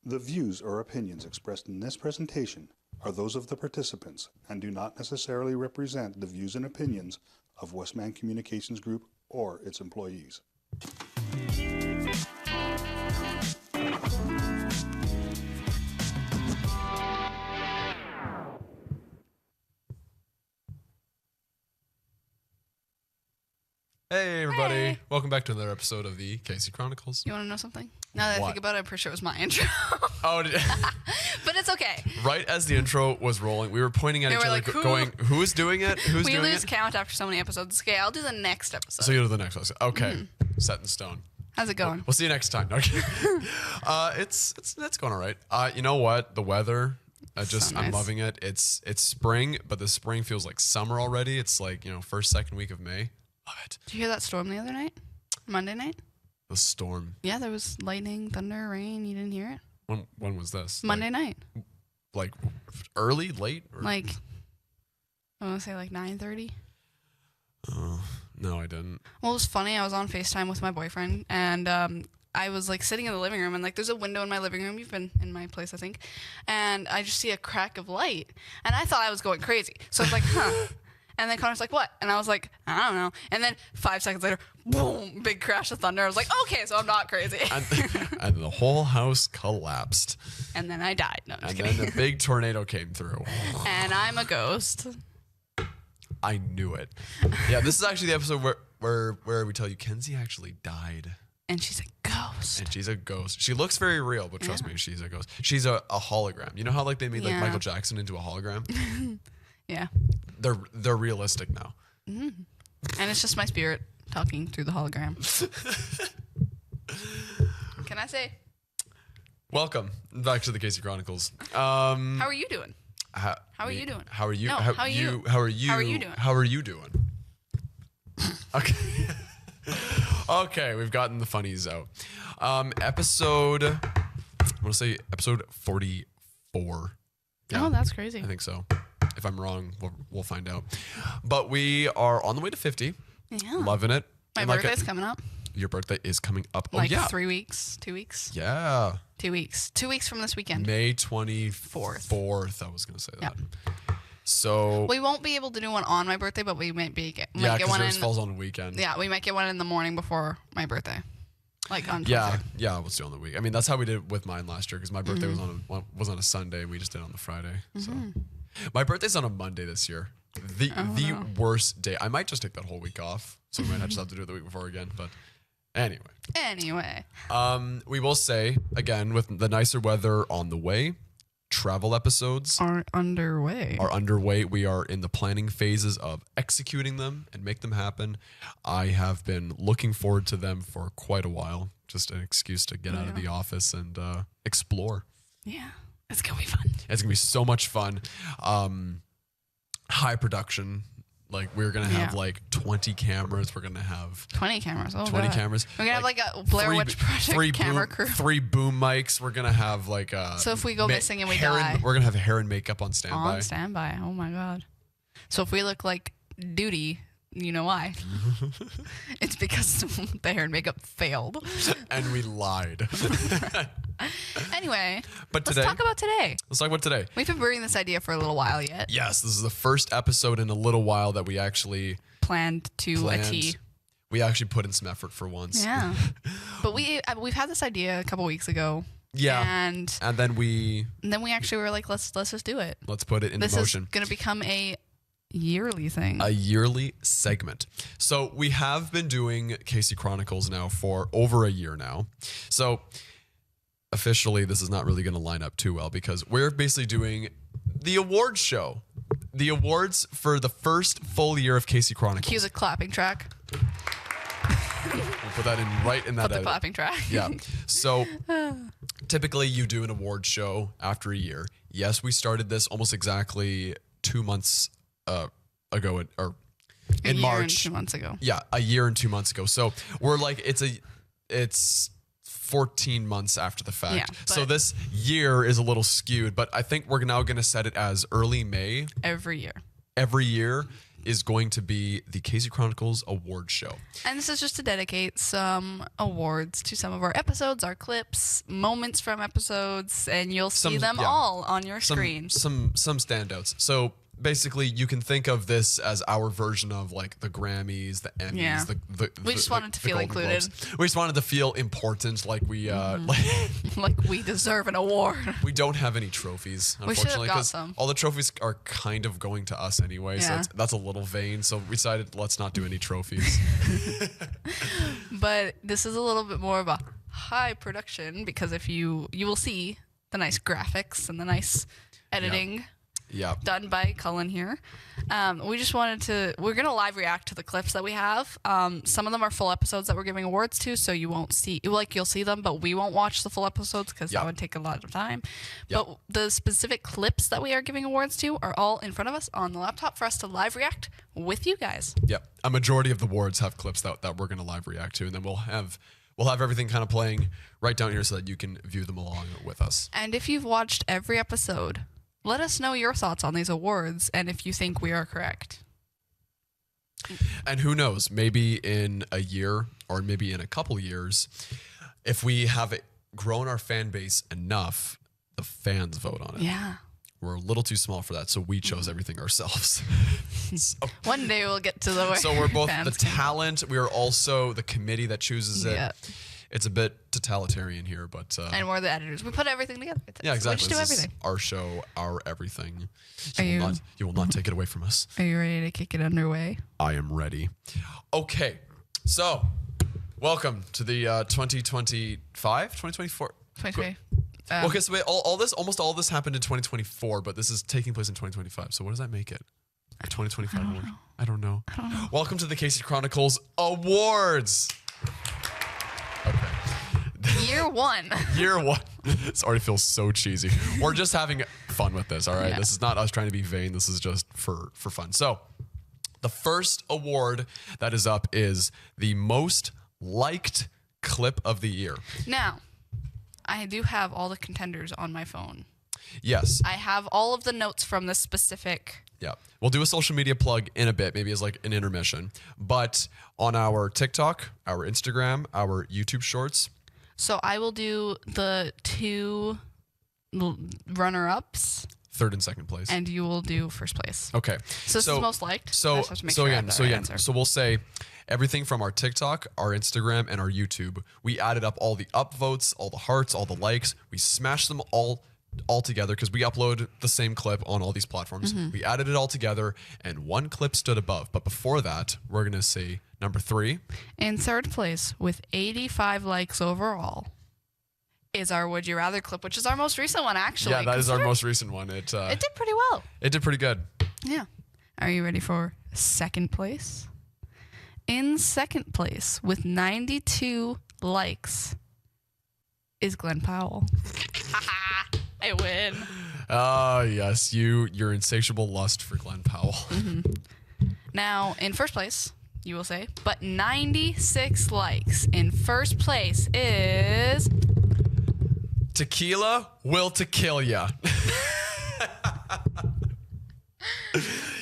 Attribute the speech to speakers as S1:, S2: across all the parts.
S1: The views or opinions expressed in this presentation are those of the participants and do not necessarily represent the views and opinions of Westman Communications Group or its employees.
S2: Hey everybody,
S3: Hey.
S2: Welcome back to another episode of the KC Chronicles.
S3: You want to know something? Now that I
S2: What?
S3: think about it, I'm pretty sure it was my intro.
S2: Oh,
S3: But it's okay.
S2: right as the intro was rolling, we were pointing at
S3: They
S2: each
S3: were
S2: other
S3: like, who?
S2: going, who's doing it? Who's
S3: We
S2: doing
S3: lose
S2: it?
S3: count after so many episodes. Okay, I'll do the next episode.
S2: So you do the next one. Okay, set in stone.
S3: How's it going?
S2: We'll see you next time. Okay. It's going all right. You know what? The weather, I'm
S3: nice.
S2: loving it. It's spring, but the spring feels like summer already. It's like, first, second week of May. Love it.
S3: Did you hear that storm the other night? Monday night?
S2: The storm.
S3: Yeah, there was lightning, thunder, rain. You didn't hear it?
S2: When was this?
S3: Monday night.
S2: Like early, late? Or?
S3: Like, I want to say like 9:30.
S2: Oh, no, I didn't.
S3: Well, it was funny. I was on FaceTime with my boyfriend, and I was like sitting in the living room, and like there's a window in my living room. You've been in my place, I think. And I just see a crack of light, and I thought I was going crazy. So I was like, huh. And then Connor's like, what? And I was like, I don't know. And then 5 seconds later, boom, big crash of thunder. I was like, okay, so I'm not crazy.
S2: And the whole house collapsed.
S3: And then I died. No, I'm just
S2: And
S3: kidding.
S2: then the big tornado came through.
S3: And I'm a ghost.
S2: I knew it. Yeah, this is actually the episode where we tell you Kenzie actually died.
S3: And she's a ghost.
S2: And she's a ghost. She looks very real, but trust me, she's a ghost. She's a hologram. You know how like they made like
S3: Yeah.
S2: Michael Jackson into a hologram?
S3: Yeah.
S2: They're realistic now.
S3: And it's just my spirit talking through the hologram. Can I say,
S2: Welcome back to the KC Chronicles.
S3: how are you doing?
S2: How
S3: are you doing?
S2: How are you?
S3: No,
S2: how,
S3: how are you?
S2: How are you?
S3: How are you doing?
S2: How are you doing? Okay. Okay, we've gotten the funnies out. Episode, I want to say episode 44.
S3: Oh, that's crazy.
S2: I think so. If I'm wrong, we'll find out. But we are on the way to 50.
S3: Yeah.
S2: Loving it.
S3: My
S2: And like
S3: birthday's coming up.
S2: Your birthday is coming up.
S3: Like
S2: oh, yeah.
S3: 3 weeks, 2 weeks,
S2: Yeah.
S3: 2 weeks, 2 weeks from this weekend.
S2: May 24th. I was going to say that. So,
S3: We won't be able to do one on my birthday, but we might get
S2: yeah, because
S3: one
S2: yours
S3: in.
S2: falls on a weekend.
S3: Yeah, we might get one in the morning before my birthday, like on.
S2: Yeah,
S3: 23rd.
S2: yeah, we'll see on the week. I mean, that's how we did it with mine last year because my birthday was on a Sunday. And we just did it on the Friday. So, my birthday's on a Monday this year. The worst day. I might just take that whole week off, so we might just have to do it the week before again. But anyway, we will say again with the nicer weather on the way, travel episodes
S3: are underway.
S2: are underway. We are in the planning phases of executing them and make them happen. I have been looking forward to them for quite a while. Just an excuse to get out of the office and explore.
S3: Yeah, it's gonna be fun.
S2: It's gonna be so much fun. High production. Like we're gonna have like 20 cameras. We're gonna have
S3: 20 cameras. Oh,
S2: 20
S3: God.
S2: cameras.
S3: We're gonna have like a Blair Witch Project camera crew.
S2: 3 boom mics. We're gonna have like
S3: So if we go missing and we
S2: hair
S3: die.
S2: we're gonna have hair and makeup on standby.
S3: On standby. Oh my God. So if we look like duty, you know why? It's because the hair and makeup failed.
S2: And we lied.
S3: Anyway,
S2: But
S3: let's
S2: today,
S3: talk about today.
S2: let's talk about today.
S3: We've been brewing this idea for a little while yet.
S2: Yes, this is the first episode in a little while that we actually
S3: Planned to a T.
S2: We actually put in some effort for once.
S3: Yeah. But we've had this idea a couple weeks ago.
S2: Yeah.
S3: And
S2: then we
S3: actually were like, let's just do it.
S2: let's put it into
S3: This
S2: motion.
S3: is gonna become a yearly thing.
S2: A yearly segment. So we have been doing KC Chronicles now for over a year now. So officially, this is not really going to line up too well because we're basically doing the awards show. The awards for the first full year of KC Chronicles.
S3: Cue the clapping track.
S2: We'll put that in right in that
S3: Put the
S2: edit.
S3: clapping track.
S2: Yeah. So typically you do an award show after a year. Yes, we started this almost exactly 2 months ago or
S3: A
S2: in
S3: year
S2: March.
S3: and 2 months ago.
S2: Yeah, a year and 2 months ago. So we're like it's 14 months after the fact.
S3: Yeah,
S2: so
S3: but-
S2: this year is a little skewed, but I think we're now going to set it as early May
S3: Every year.
S2: every year is going to be the Casey Chronicles Award Show.
S3: And this is just to dedicate some awards to some of our episodes, our clips, moments from episodes, and you'll see them all on your screen.
S2: Some standouts. So basically, you can think of this as our version of like the Grammys, the Emmys.
S3: Yeah. We just wanted to feel
S2: Golden
S3: included.
S2: Globes. We just wanted to feel important, like we
S3: Like we deserve an award.
S2: we don't have any trophies,
S3: We should have
S2: unfortunately,
S3: got
S2: because
S3: some.
S2: all the trophies are kind of going to us anyway.
S3: Yeah.
S2: So that's a little vain. So we decided let's not do any trophies.
S3: But this is a little bit more of a high production because if you will see the nice graphics and the nice editing.
S2: Yeah.
S3: Done by Cullen here. We just wanted to, we're going to live react to the clips that we have. Some of them are full episodes that we're giving awards to, so you won't see, like you'll see them, but we won't watch the full episodes because that would take a lot of time. But the specific clips that we are giving awards to are all in front of us on the laptop for us to live react with you guys.
S2: Yeah. A majority of the awards have clips that we're going to live react to, and then we'll have everything kind of playing right down here so that you can view them along with us.
S3: And if you've watched every episode, let us know your thoughts on these awards and if you think we are correct.
S2: And who knows, maybe in a year or maybe in a couple years, if we have grown our fan base enough, the fans vote on it.
S3: Yeah.
S2: We're a little too small for that, so we chose everything ourselves.
S3: One day we'll get to the way.
S2: So we're both
S3: fans
S2: the
S3: can vote.
S2: talent. We are also the committee that chooses it.
S3: Yeah.
S2: It's a bit totalitarian here, but
S3: And we're the editors. We put everything together.
S2: yeah, exactly.
S3: We just do
S2: This is
S3: everything.
S2: our show, our everything.
S3: Are
S2: You will not take it away from us.
S3: Are you ready to kick it underway?
S2: I am ready. Okay, so welcome to the 2025, 2024.
S3: 2020.
S2: Okay, so wait, almost all this happened in 2024, but this is taking place in 2025. So what does that make it? A 2025 award? I don't know. Welcome to the Casey Chronicles Awards. Okay.
S3: Year one.
S2: Year one. This already feels so cheesy. We're just having fun with this, all right?
S3: Yeah.
S2: This is not us trying to be vain. This is just for fun. So the first award that is up is the most liked clip of the year.
S3: Now, I do have all the contenders on my phone.
S2: Yes.
S3: I have all of the notes from this specific.
S2: Yeah. We'll do a social media plug in a bit, maybe as like an intermission. But on our TikTok, our Instagram, our YouTube shorts.
S3: So I will do the two runner-ups.
S2: Third and second place.
S3: And you will do first place.
S2: Okay.
S3: So this is most liked. I
S2: So
S3: just have to make sure I have the right answer.
S2: so we'll say everything from our TikTok, our Instagram, and our YouTube. We added up all the upvotes, all the hearts, all the likes. We smashed them all together because we upload the same clip on all these platforms.
S3: Mm-hmm.
S2: We added it all together, and one clip stood above. But before that, we're gonna say number 3.
S3: In third place, with 85 likes overall, is our Would You Rather clip, which is our most recent one, actually.
S2: Yeah, that is our most recent one. It
S3: It did pretty well.
S2: it did pretty good.
S3: Yeah. Are you ready for second place? In second place, with 92 likes, is Glenn Powell. I win.
S2: Ah, yes, your insatiable lust for Glenn Powell.
S3: Now, in first place, you will say, but 96 likes. In first place is...
S2: Tequila will to kill ya.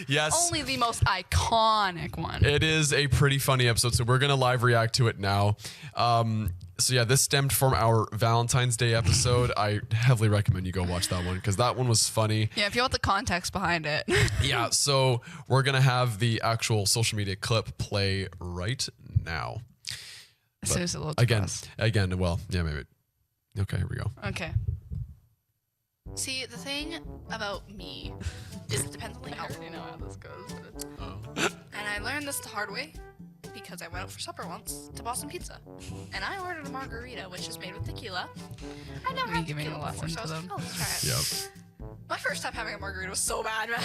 S2: Yes.
S3: Only the most iconic one.
S2: It is a pretty funny episode, so we're going to live react to it now. So yeah, this stemmed from our Valentine's Day episode. I heavily recommend you go watch that one because that one was funny.
S3: Yeah, if you want the context behind it.
S2: Yeah, so we're going to have the actual social media clip play right now.
S3: As soon as it loads for us.
S2: Again, well, yeah, maybe. Okay, here we go.
S3: Okay. See, the thing about me is it depends on the outfit. I already know how this goes. And I learned this the hard way because I went out for supper once to Boston Pizza. And I ordered a margarita, which is made with tequila. I never had giving tequila a before, lesson so I was to like, them. oh, let's try it.
S2: Yep.
S3: My first time having a margarita was so bad, man.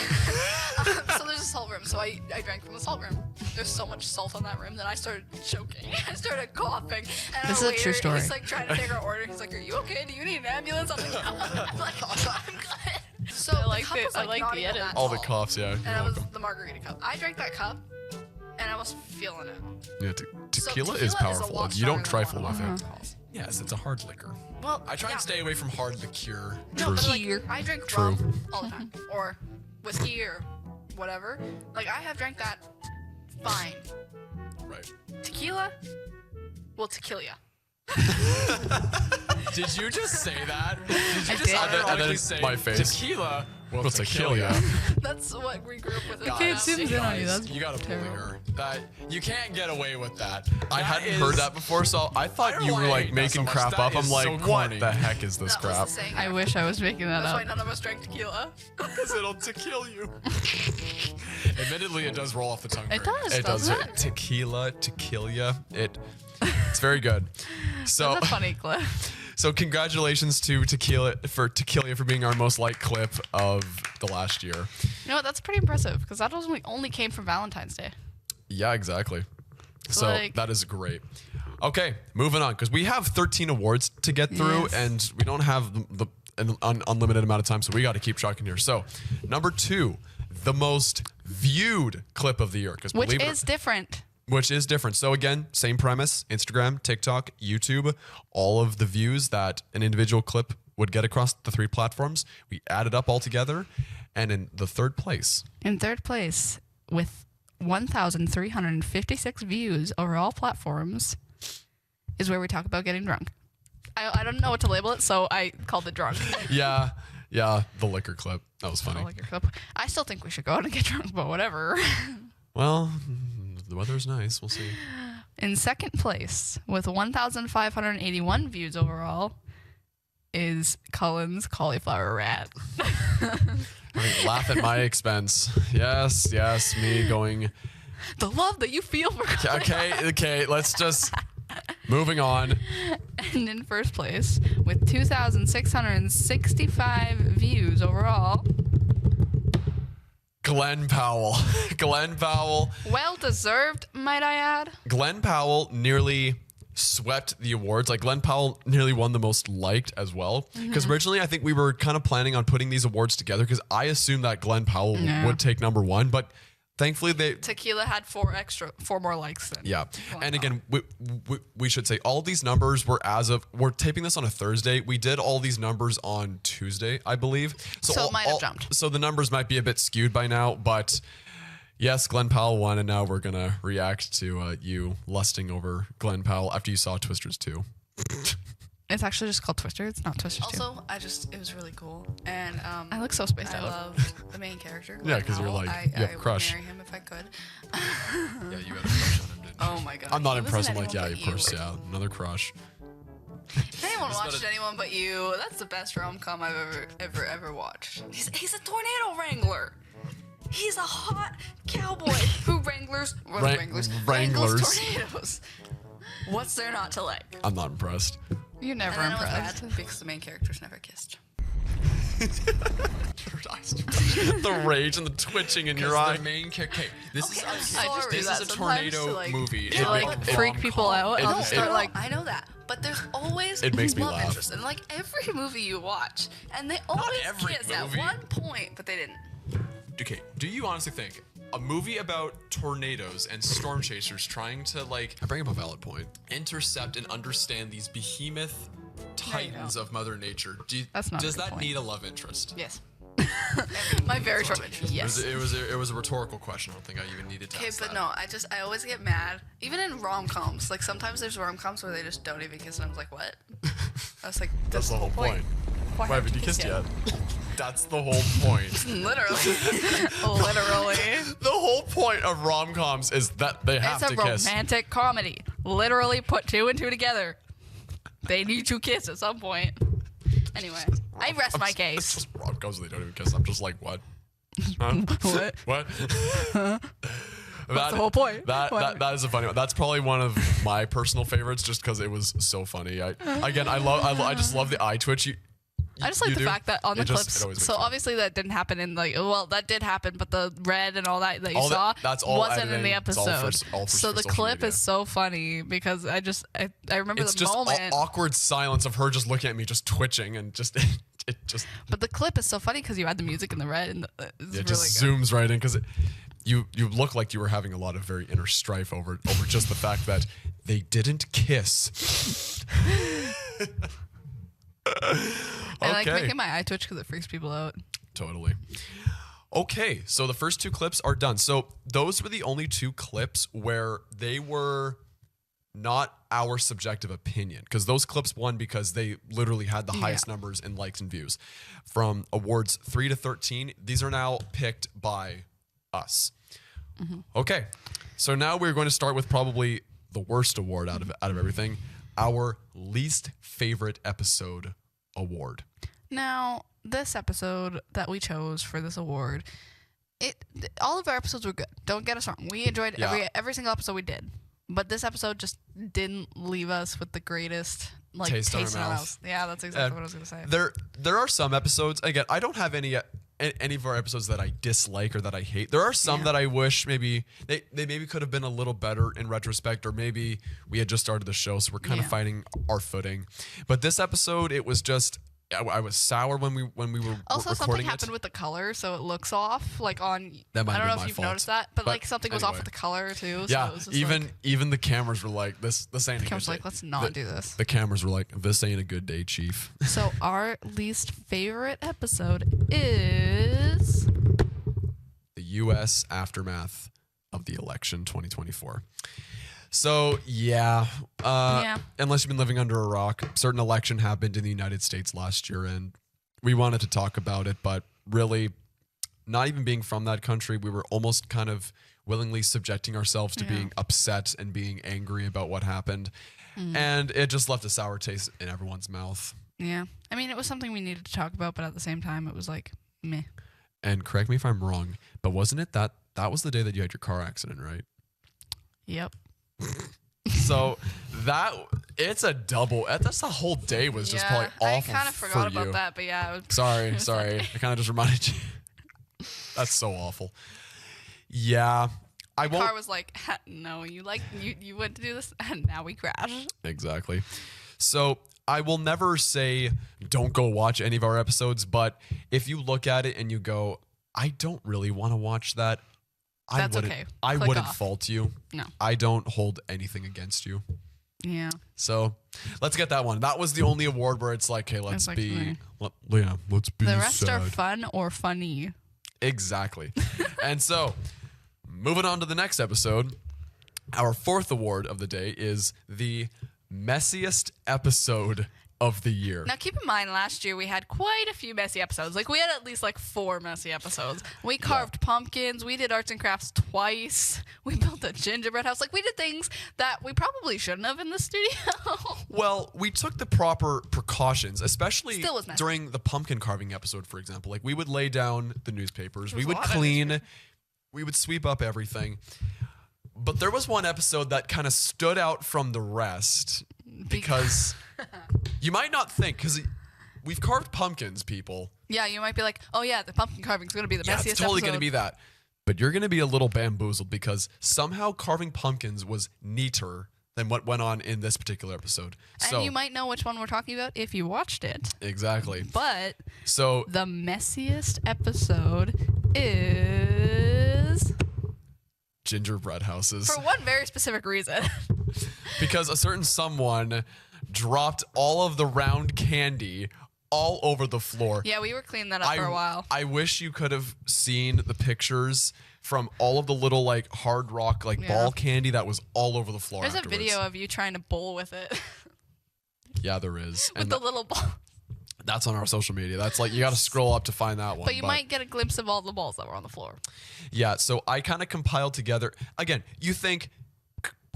S3: So there's a salt rim, so I drank from the salt rim. There's so much salt on that rim that I started choking. I started coughing. And
S4: This
S3: our
S4: is a true
S3: waiter,
S4: story.
S3: He's like trying to take our order. He's like, "Are you okay? Do you need an ambulance?" I'm like, "I'm good." So
S4: I like
S3: the cup
S4: the-
S3: was
S4: I
S3: like
S4: like
S3: not
S4: the
S3: even
S4: edit.
S3: that
S2: All the
S3: tall.
S2: coughs, yeah.
S3: And
S2: You're
S3: it was
S2: welcome.
S3: the margarita cup. I drank that cup, and I was feeling it.
S2: Yeah,
S3: So
S2: tequila is
S3: a
S2: powerful.
S3: lot
S2: You don't
S3: stronger
S2: trifle
S3: than
S2: with
S3: one
S2: it.
S3: alcohols.
S2: Yes, it's a hard liquor.
S3: Well,
S2: I try
S3: yeah.
S2: and stay away from hard liqueur.
S3: No,
S2: True.
S3: but like, I drink
S2: True.
S3: rum all the time, or whiskey, or whatever. Like, I have drank that fine.
S2: Right.
S3: Tequila? Well, tequila.
S2: Did you just say that? Did you
S3: I
S2: just
S3: did.
S2: ironically say
S4: my face.
S2: tequila? Well,
S4: Well,
S2: tequila.
S3: That's what we grew up with.
S2: Guys,
S3: Okay, it
S5: zooms in on you, that's
S2: you gotta bully
S5: terrible.
S2: her. That you can't get away with that.
S4: I
S2: That
S4: hadn't
S2: is-
S4: heard that before, so I thought
S2: don't
S4: you
S2: know
S4: were
S2: why I
S4: like
S2: hate that so
S4: making
S2: much.
S4: crap
S2: That
S4: up. I'm
S2: is
S4: like,
S2: so
S4: what
S2: corny.
S4: the heck is this
S3: That was
S4: crap?
S3: the saying.
S5: I wish I was making that
S3: That's why
S5: up.
S3: none of us drank tequila.
S2: Because it'll tequila you. Admittedly, it does roll off the tongue.
S3: It
S2: very
S3: does.
S2: nice.
S4: It does.
S3: Doesn't it?
S4: Tequila, tequila. It's very good. So,
S3: That's a funny clip.
S4: so congratulations to Tequila for being our most liked clip of the last year.
S3: You know what? That's pretty impressive because that only came from Valentine's Day.
S4: Yeah, exactly. So
S3: Like-
S4: that is great. Okay, moving on because we have 13 awards to get through,
S3: Yes.
S4: and we don't have an unlimited amount of time, so we got to keep trucking here. So, number 2, the most viewed clip of the year, because
S3: Which is different.
S4: which is different. So again, same premise: Instagram, TikTok, YouTube, all of the views that an individual clip would get across the 3 platforms. We added up all together, and in the third place,
S3: In third place, with 1,356 views over all platforms, is where we talk about getting drunk. I don't know what to label it, so I called it drunk.
S4: yeah, the liquor clip. That was funny.
S3: I still think we should go out and get drunk, but whatever.
S4: Well, the weather's nice. We'll see.
S3: In second place, with 1,581 views overall, is Cullen's cauliflower rat.
S4: Laugh at my expense. Yes, me going.
S3: The love that you feel for cauliflower.
S4: Okay. Let's just moving on.
S3: And in first place, with 2,665 views overall,
S4: Glenn Powell.
S3: well deserved, might I add.
S4: Glenn Powell nearly swept the awards. Like Glenn Powell nearly won the most liked as well. Because originally I think we were kind of planning on putting these awards together because I assumed that Glenn Powell would take number 1, but thankfully they.
S3: Tequila had 4 more likes than.
S4: Yeah.
S3: Glenn
S4: And
S3: Powell.
S4: again, we should say all these numbers were we're taping this on a Thursday. We did all these numbers on Tuesday, I believe.
S3: So it might have jumped.
S4: So the numbers might be a bit skewed by now, but yes, Glenn Powell won, and now we're going to react to you lusting over Glenn Powell after you saw Twisters 2.
S3: It's actually just called Twister. It's not Twister 2.
S6: Also, it was really cool, and
S3: I look so spaced
S6: I
S3: out.
S6: love the main character.
S4: Yeah, 'cause you're
S6: Powell.
S4: like,
S6: I
S4: you have a
S6: would
S4: crush.
S6: marry him if I could.
S2: Yeah, you had a crush on him, didn't you?
S6: Oh my god.
S4: I'm not
S6: he was
S4: impressed.
S6: in
S4: I'm like, yeah,
S6: Anyone
S4: of
S6: But
S4: course,
S6: You.
S4: yeah, another crush.
S6: If anyone watched Anyone But You, that's the best rom-com I've ever watched. He's a tornado wrangler. He's a hot cowboy who wrangles tornadoes. What's there not to like?
S4: I'm not impressed.
S3: You're never
S6: And then it was
S3: impressed.
S6: bad because the main characters never kissed.
S4: The rage and the twitching in your eye.
S2: The main character. Okay, this
S6: Okay, I'm
S2: is
S6: sorry.
S2: this
S6: That
S2: is a
S6: sometimes
S2: tornado
S6: to, like,
S2: movie.
S3: To like freak people out. I'll just start like,
S6: I know that, but there's always
S4: It makes me
S6: love
S4: laugh.
S6: interest in like every movie you watch, and they always
S2: every
S6: kiss at
S2: movie.
S6: one point, but they didn't.
S2: Okay, do you honestly think a movie about tornadoes and storm chasers trying to like
S4: I bring up a valid point.
S2: intercept and understand these behemoth titans of Mother Nature?
S3: That's not a
S2: Does
S3: good
S2: that
S3: point.
S2: need a love interest?
S6: Yes.
S3: my very short.
S6: Yes.
S2: It was a rhetorical question. I don't think I even needed to
S6: Okay,
S2: ask
S6: but
S2: that.
S6: no, I always get mad. Even in rom-coms, like sometimes there's rom-coms where they just don't even kiss, and I was like, what? I was like,
S4: That's the whole point. Why haven't you kissed yet? That's the whole point.
S6: Literally.
S3: Literally.
S4: The whole point of rom-coms is that they have
S3: It's a
S4: to kiss.
S3: romantic comedy. Literally put 2 and 2 together. They need to kiss at some point. Anyway, I rest my
S4: It's
S3: case.
S4: just rom-coms, they don't even kiss. I'm just like, what? Huh?
S3: What?
S4: What?
S3: That's the whole point.
S4: That is a funny one. That's probably one of my personal favorites, just because it was so funny. I just love the eye twitch.
S3: I just like the fact that on the
S4: It always
S3: clips,
S4: makes
S3: so
S4: me-
S3: obviously that didn't happen in that did happen, but the red and all that you
S4: All
S3: saw
S4: that's all
S3: wasn't in the
S4: editing. It's all
S3: episode.
S4: all for
S3: So the
S4: social
S3: clip
S4: media.
S3: is so funny because I remember
S4: It's
S3: the
S4: just
S3: moment.
S4: awkward silence of her just looking at me, just twitching, and just it just
S3: But the clip is so funny because you had the music in the red and it's
S4: it
S3: really
S4: just
S3: good.
S4: zooms right in because you look like you were having a lot of very inner strife over just the fact that they didn't kiss.
S3: I like
S4: Okay.
S3: making my eye twitch because it freaks people out.
S4: Totally.
S2: Okay, so the first 2 clips are done. So those were the only 2 clips where they were not our subjective opinion, because those clips won because they literally had the highest numbers in likes and views. From awards 3 to 13, these are now picked by us. Okay, so now we're going to start with probably the worst award out of everything, our least favorite episode award.
S3: Now, this episode that we chose for this award, all of our episodes were good. Don't get us wrong. We enjoyed every single episode we did. But this episode just didn't leave us with the greatest taste in our mouth. Yeah, that's exactly what I was going to say.
S2: There are some episodes, again, I don't have any of our episodes that I dislike or that I hate. There are some that I wish maybe they maybe could have been a little better in retrospect, or maybe we had just started the show, so we're kind of finding our footing. But this episode, it was just, I was sour when we were
S3: also
S2: recording
S3: something happened with the color, so it looks off. Like on,
S2: that might
S3: I don't know
S2: have been
S3: if
S2: my
S3: you've
S2: fault.
S3: noticed that, but like something was off with the color too. So
S2: Yeah,
S3: it was just
S2: even the cameras were like, this ain't a good
S3: cameras
S2: day.
S3: like, let's not do this.
S2: The cameras were like, this ain't a good day, Chief.
S3: So our least favorite episode is
S2: The U.S. aftermath of the election 2024. So unless you've been living under a rock, certain election happened in the United States last year, and we wanted to talk about it, but really, not even being from that country, we were almost kind of willingly subjecting ourselves to being upset and being angry about what happened, and it just left a sour taste in everyone's mouth.
S3: Yeah, I mean, it was something we needed to talk about, but at the same time, it was like meh.
S2: And correct me if I'm wrong, but wasn't it that was the day that you had your car accident, right?
S3: Yep.
S2: So it's a double. That's the whole day was just probably awful.
S3: I kind of forgot
S2: for you.
S3: about that, but yeah. It was,
S2: Sorry. I kind of just reminded you. That's so awful. Yeah, I won't.
S3: Car was like, no, you went to do this, and now we crash.
S2: Exactly. So I will never say don't go watch any of our episodes, but if you look at it and you go, I don't really want to watch that,
S3: That's okay.
S2: I
S3: Click
S2: wouldn't
S3: off.
S2: fault you.
S3: No.
S2: I don't hold anything against you.
S3: Yeah.
S2: So let's get that one. That was the only award where it's like, hey, let's
S3: like,
S2: be let's be
S3: The rest
S2: sad.
S3: are fun or funny.
S2: Exactly. And so moving on to the next episode, our 4th award of the day is the messiest episode of the year.
S3: Now, keep in mind, last year we had quite a few messy episodes. Like, we had at least 4 messy episodes. We carved pumpkins. We did arts and crafts twice. We built a gingerbread house. Like, we did things that we probably shouldn't have in the studio.
S2: Well, we took the proper precautions, especially
S3: Still was messy.
S2: during the pumpkin carving episode, for example. Like, we would lay down the newspapers. We
S3: was a
S2: would
S3: lot of
S2: clean. We would sweep up everything. But there was one episode that kind of stood out from the rest because you might not think, because we've carved pumpkins, people.
S3: Yeah, you might be like, oh, yeah, the pumpkin carving's going to be the messiest
S2: it's totally
S3: episode.
S2: going to be that. But you're going to be a little bamboozled because somehow carving pumpkins was neater than what went on in this particular episode.
S3: And you might know which one we're talking about if you watched it.
S2: Exactly.
S3: But
S2: So
S3: the messiest episode is
S2: gingerbread houses.
S3: for one very specific reason.
S2: Because a certain someone dropped all of the round candy all over the floor.
S3: Yeah, we were cleaning that up for a while.
S2: I wish you could have seen the pictures from all of the little hard rock ball candy that was all over the floor.
S3: There's
S2: afterwards.
S3: a video of you trying to bowl with it.
S2: Yeah, there is.
S3: with the little ball.
S2: That's on our social media. That's you got to scroll up to find that one.
S3: But you might get a glimpse of all the balls that were on the floor.
S2: Yeah, so I kind of compiled together. Again, you think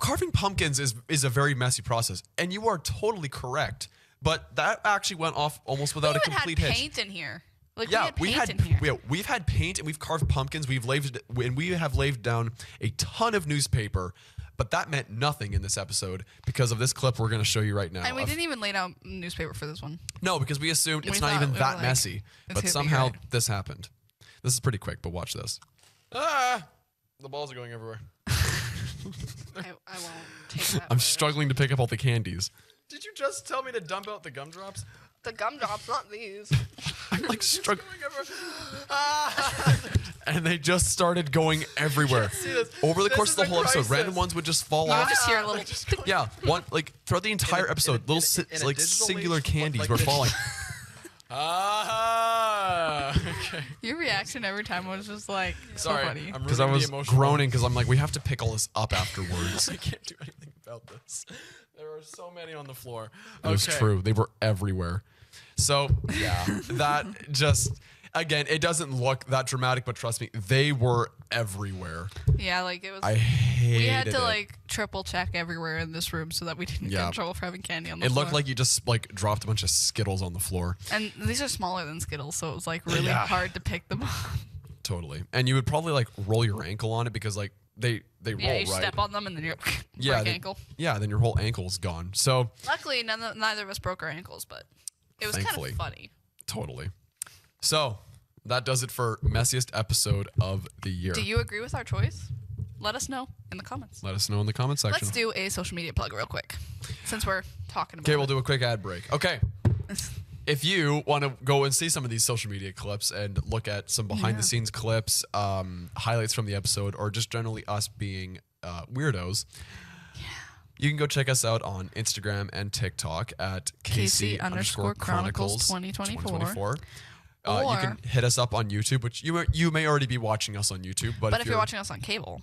S2: carving pumpkins is a very messy process, and you are totally correct. But that actually went off almost without a complete
S3: We had
S2: hitch.
S3: paint in here.
S2: Yeah,
S3: we had paint in here.
S2: we've had paint and we've carved pumpkins. We have laid down a ton of newspaper, but that meant nothing in this episode because of this clip we're going to show you right now.
S3: And we didn't even lay down newspaper for this one.
S2: No, because we assumed it's
S3: We
S2: not
S3: thought
S2: even
S3: we were
S2: that
S3: like,
S2: messy.
S3: it's
S2: But
S3: gonna be
S2: somehow
S3: good.
S2: this happened. This is pretty quick, but watch this. Ah, the balls are going everywhere.
S3: I won't take that.
S2: I'm
S3: footage.
S2: struggling to pick up all the candies. Did you just tell me to dump out the gumdrops?
S3: The gumdrops, not these.
S2: I'm struggling. And they just started going everywhere. Over the course of the whole episode, random ones would just fall
S3: You
S2: off.
S3: just hear a little.
S2: Yeah, one throughout the entire episode, little
S4: in a digital
S2: singular
S4: age,
S2: candies
S4: like
S2: were
S4: this.
S2: falling.
S3: Your reaction every time was just like
S4: Sorry,
S3: so funny.
S4: because I was groaning because I'm like, we have to pick all this up afterwards. I can't do anything about this. There are so many on the floor. It was true. They were everywhere. So yeah, that just again, it doesn't look that dramatic, but trust me, they were everywhere.
S3: Yeah, like it was.
S4: I hated
S3: we had to
S4: it.
S3: like triple check everywhere in this room so that we didn't get in trouble for having candy on the
S4: It
S3: floor.
S4: looked like you just like dropped a bunch of Skittles on the floor.
S3: And these are smaller than Skittles, so it was like really
S4: Yeah.
S3: hard to pick them up.
S4: Totally. And you would probably like roll your ankle on it because like they roll,
S3: Yeah, you
S4: right?
S3: step on them and then you
S4: Yeah,
S3: break
S4: they-
S3: ankle.
S4: Yeah, then your whole ankle's gone. So
S3: Luckily, neither of us broke our ankles, but it was kind
S4: Thankfully.
S3: of funny.
S4: totally. So that does it for messiest episode of the year.
S3: Do you agree with our choice? Let us know in the comments.
S4: Let us know in the comment section.
S3: Let's do a social media plug real quick, since we're talking about
S4: Okay, we'll
S3: it.
S4: do a quick ad break. Okay. If you want to go and see some of these social media clips and look at some behind the scenes clips, highlights from the episode, or just generally us being weirdos, you can go check us out on Instagram and TikTok at KC_Chronicles
S3: 2024.
S4: You
S3: Or-
S4: can hit us up on YouTube, which you may already be watching us on YouTube, but
S3: If you're watching us on cable,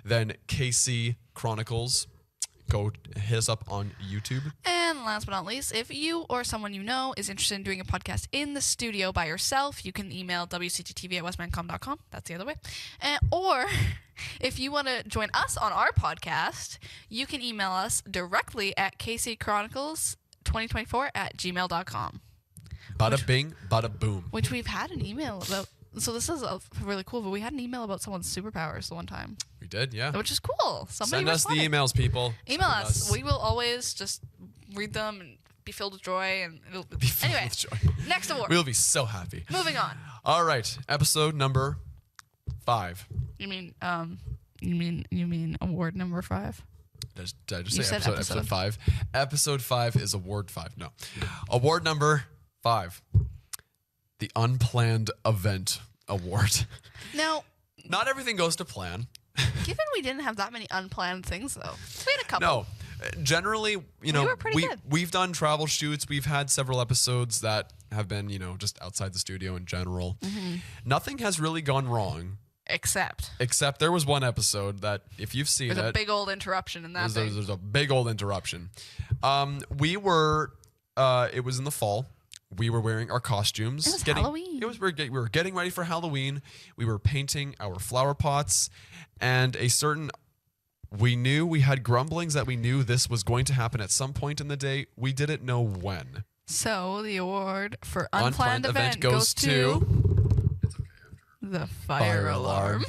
S4: then KC Chronicles, go hit us up on YouTube.
S3: and last but not least, if you or someone you know is interested in doing a podcast in the studio by yourself, you can email WCGTV@westmancom.com. That's the other way. Or if you want to join us on our podcast, you can email us directly at kcchronicles2024@gmail.com.
S4: Bada bing, bada boom.
S3: Which we've had an email about. So this is really cool, but we had an email about someone's superpowers the one time,
S4: We did, yeah.
S3: which is cool. Somebody
S4: Send us the
S3: responded.
S4: emails, people.
S3: Email
S4: Send
S3: us. We will always just read them and be filled with joy. And it'll,
S4: Be filled
S3: anyway,
S4: with joy.
S3: next award.
S4: We'll be so happy.
S3: Moving on.
S4: All right, episode number 5.
S3: You mean award number 5?
S4: Did I just
S3: You
S4: say
S3: said
S4: episode
S3: episode.
S4: 5? Episode 5 is award 5. No. Award number 5. The Unplanned Event Award.
S3: Now,
S4: Not everything goes to plan.
S3: given we didn't have that many unplanned things, though, we had a couple.
S4: No. Generally,
S3: were pretty good.
S4: we've done travel shoots. We've had several episodes that have been, just outside the studio in general.
S3: Mm-hmm.
S4: Nothing has really gone wrong,
S3: Except
S4: except there was one episode that, if you've seen
S3: there's
S4: it,
S3: a big old interruption in that thing.
S4: there's a big old interruption. It was in the fall. We were wearing our costumes.
S3: It was Halloween.
S4: We were getting ready for Halloween. We were painting our flower pots, and we knew we had grumblings that we knew this was going to happen at some point in the day. We didn't know when.
S3: So the award for unplanned event goes to the fire alarm.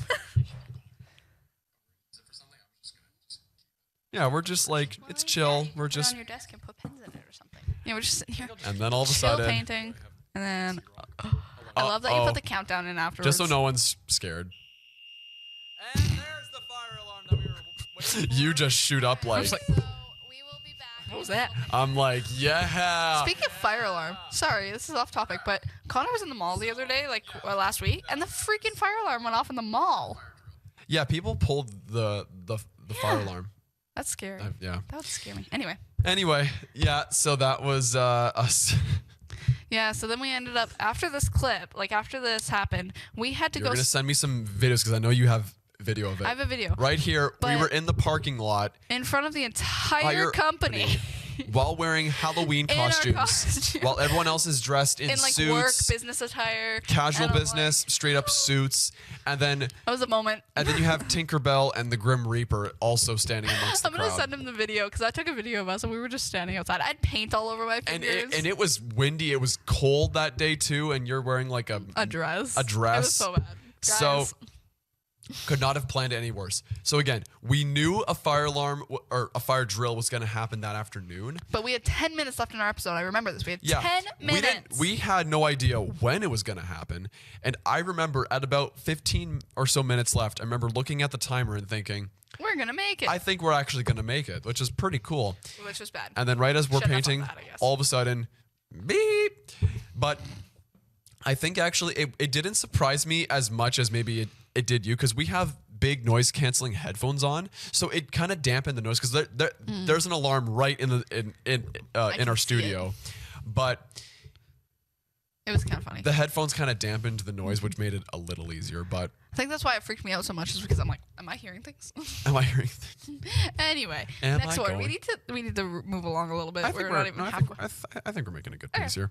S4: Yeah, we're just like, it's chill.
S3: You
S4: We're
S3: put it
S4: just,
S3: on your desk and put pens in it or something. Yeah, we're just sitting here.
S4: and then all of a
S3: Chill
S4: sudden,
S3: painting, and then I love that you put the countdown in afterwards.
S4: just so no one's scared,
S2: And there's the fire alarm that we were waiting for.
S4: you just shoot up like,
S3: So we will be back. What was that?
S4: I'm like, yeah.
S3: Speaking of fire alarm, sorry, this is off topic, but Connor was in the mall the other day, like last week, and the freaking fire alarm went off in the mall.
S4: Yeah, people pulled the fire alarm.
S3: That's scary.
S4: Yeah.
S3: That would scare me.
S4: Anyway, yeah, so that was us.
S3: Yeah, so then we ended up, after this clip, like after this happened, we had to
S4: You're
S3: go.
S4: going to send me some videos because I know you have video of it.
S3: I have a video.
S4: Right here, we
S3: But-
S4: were in the parking lot
S3: In front of the entire
S4: Fire
S3: company.
S4: while wearing Halloween
S3: In our
S4: costumes.
S3: costume.
S4: While everyone else is dressed in
S3: In like
S4: suits,
S3: work, business attire.
S4: casual
S3: and I'm
S4: business, straight up suits. And then
S3: Like, that was a moment.
S4: you have Tinkerbell and the Grim Reaper also standing amongst the
S3: I'm going to
S4: crowd.
S3: send him the video because I took a video of us and we were just standing outside. I had paint all over my
S4: And
S3: fingers.
S4: it was windy. It was cold that day too, and you're wearing like a
S3: dress.
S4: A dress.
S3: It was so bad.
S4: So
S3: Guys,
S4: could not have planned it any worse. So again, we knew a fire alarm or a fire drill was going to happen that afternoon.
S3: but we had 10 minutes left in our episode. I remember this. We had
S4: Yeah,
S3: 10 minutes.
S4: We had no idea when it was going to happen, and I remember at about 15 or so minutes left, I remember looking at the timer and thinking,
S3: We're going to make it.
S4: I think we're actually going to make it, which is pretty cool.
S3: Which was bad.
S4: And then right as we're
S3: Shouldn't have
S4: painting,
S3: thought that, I guess.
S4: all of a sudden, beep. But I think actually it didn't surprise me as much as maybe it did you, because we have big noise canceling headphones on, so it kind of dampened the noise, because there's an alarm right in our studio, but
S3: It was kind of funny.
S2: The headphones kind of dampened the noise, which made it a little easier. But
S3: I think that's why it freaked me out so much, is because I'm like, am I hearing things?
S2: am I hearing things?
S3: Anyway,
S2: Am
S3: next
S2: I
S3: one.
S2: going?
S3: We need to move along a little bit.
S2: I think
S3: We're not even
S2: I
S3: halfway.
S2: think we're making a good pace here.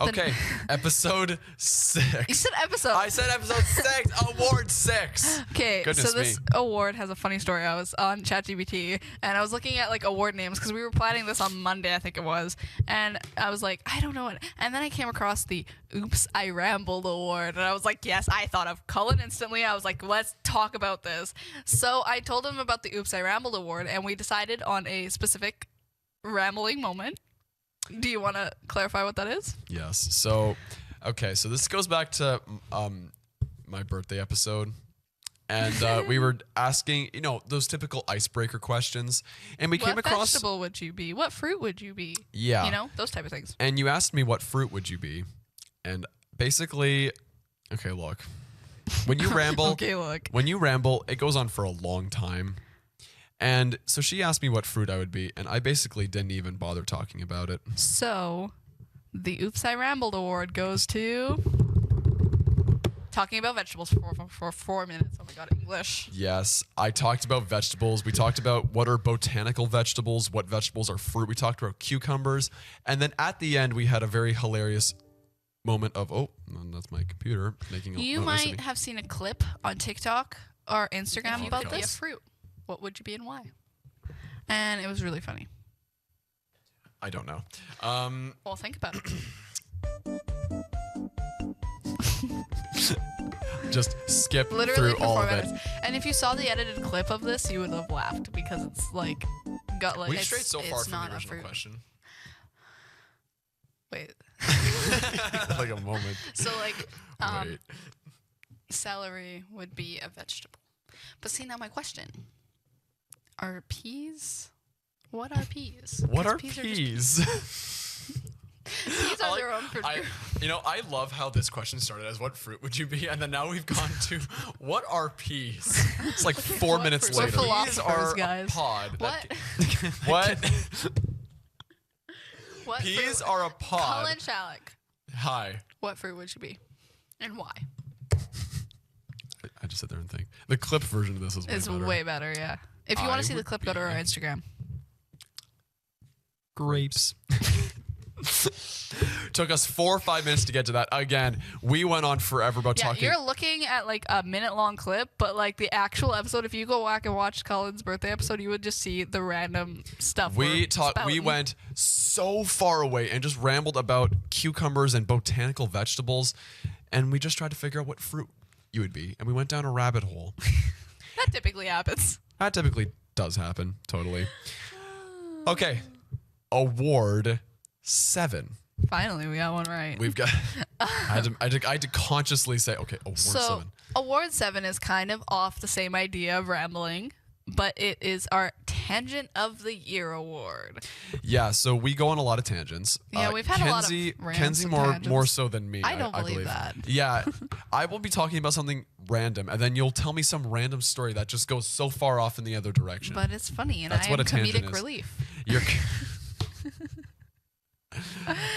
S2: Okay, episode 6.
S3: You said episode.
S2: I said episode 6, award 6.
S3: Okay,
S2: Goodness
S3: so this
S2: me.
S3: award has a funny story. I was on ChatGPT and I was looking at like award names because we were planning this on Monday, I think it was, and I was like, I don't know what. And then I came across the "Oops, I Rambled" award, and I was like, yes, I thought of Cullen instantly. I was like, let's talk about this. So I told him about the "Oops, I Rambled" award, and we decided on a specific rambling moment. Do you want to clarify what that is?
S2: Yes. So, okay. So this goes back to my birthday episode, and we were asking, those typical icebreaker questions, and we came
S3: What
S2: across.
S3: vegetable would you be? What fruit would you be?
S2: Yeah.
S3: Those type of things.
S2: And you asked me what fruit would you be, and basically, okay, look, when you ramble,
S3: Okay, look.
S2: when you ramble, it goes on for a long time. And so she asked me what fruit I would be, and I basically didn't even bother talking about it.
S3: So, the "Oops, I Rambled" award goes to talking about vegetables for 4 minutes. Oh my god, English.
S2: Yes, I talked about vegetables. We talked about what are botanical vegetables, what vegetables are fruit. We talked about cucumbers. And then at the end, we had a very hilarious moment of, that's my computer making a
S3: You
S2: noise of
S3: might
S2: me.
S3: have seen a clip on TikTok or Instagram about
S2: could be a
S3: this. Fruit. What would you be and why? And it was really funny.
S2: I don't know.
S3: Well, think about it.
S2: Just skip
S3: Literally
S2: through
S3: for
S2: all
S3: 4
S2: of it.
S3: minutes. And if you saw the edited clip of this, you would have laughed because it's like got like
S2: We've strayed so far
S3: it's
S2: from
S3: not
S2: the
S3: a
S2: original
S3: fruit.
S2: question.
S3: Wait.
S2: Like a moment.
S3: So like
S2: Wait.
S3: celery would be a vegetable. But see, now my question. Are peas? What are peas?
S2: What
S3: 'Cause
S2: are
S3: peas?
S2: peas?
S3: Peas are their own fruit.
S2: I love how this question started as what fruit would you be, and then now we've gone to what are peas? It's like 4
S3: What
S2: minutes
S3: fruit?
S2: later.
S3: We're
S2: Peas
S3: philosophers,
S2: are
S3: guys.
S2: a pod.
S3: What?
S2: What?
S3: What
S2: Peas
S3: fruit?
S2: are a pod.
S3: Colin Shalleck.
S2: Hi.
S3: What fruit would you be? And why?
S2: I just sit there and think. The clip version of this is way
S3: It's
S2: better.
S3: way better, yeah. If you want
S2: I
S3: to see the
S2: would
S3: clip, go to our
S2: be-
S3: Instagram.
S2: Grapes. Took us 4 or 5 minutes to get to that. Again, we went on forever about
S3: Yeah,
S2: talking.
S3: you're looking at like a minute-long clip, but like the actual episode, if you go back and watch Colin's birthday episode, you would just see the random stuff.
S2: We
S3: we're
S2: we
S3: spouting.
S2: went so far away and just rambled about cucumbers and botanical vegetables, and we just tried to figure out what fruit you would be, and we went down a rabbit hole.
S3: That typically happens.
S2: That typically does happen, totally. Okay, award 7.
S3: Finally, we got one right.
S2: We've got. I had to consciously say, okay, award
S3: So,
S2: 7.
S3: Award 7 is kind of off the same idea of rambling, but it is our Tangent of the Year award.
S2: Yeah, so we go on a lot of tangents.
S3: Yeah, we've had a lot of
S2: Kenzie,
S3: rants
S2: Kenzie
S3: and
S2: more
S3: tangents.
S2: so than me.
S3: I don't believe that.
S2: Yeah, I will be talking about something random, and then you'll tell me some random story that just goes so far off in the other direction.
S3: But it's funny, and
S2: That's
S3: I
S2: what
S3: am
S2: a tangent
S3: comedic
S2: is.
S3: relief.
S2: You're,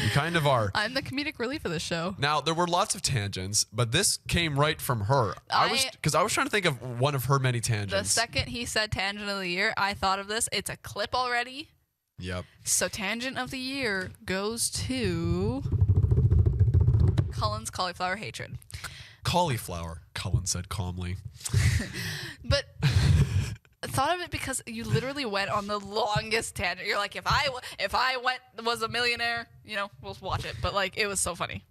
S2: you kind of are.
S3: I'm the comedic relief of this show.
S2: Now there were lots of tangents, but this came right from her. I was trying to think of one of her many
S3: The
S2: tangents.
S3: second he said Tangent of the Year, I thought of this. It's a clip already.
S2: Yep.
S3: So Tangent of the Year goes to Cullen's cauliflower hatred.
S2: Cauliflower, Cullen said calmly.
S3: But I thought of it because you literally went on the longest tangent. You're like, if I was a millionaire, we'll watch it. But like, it was so funny.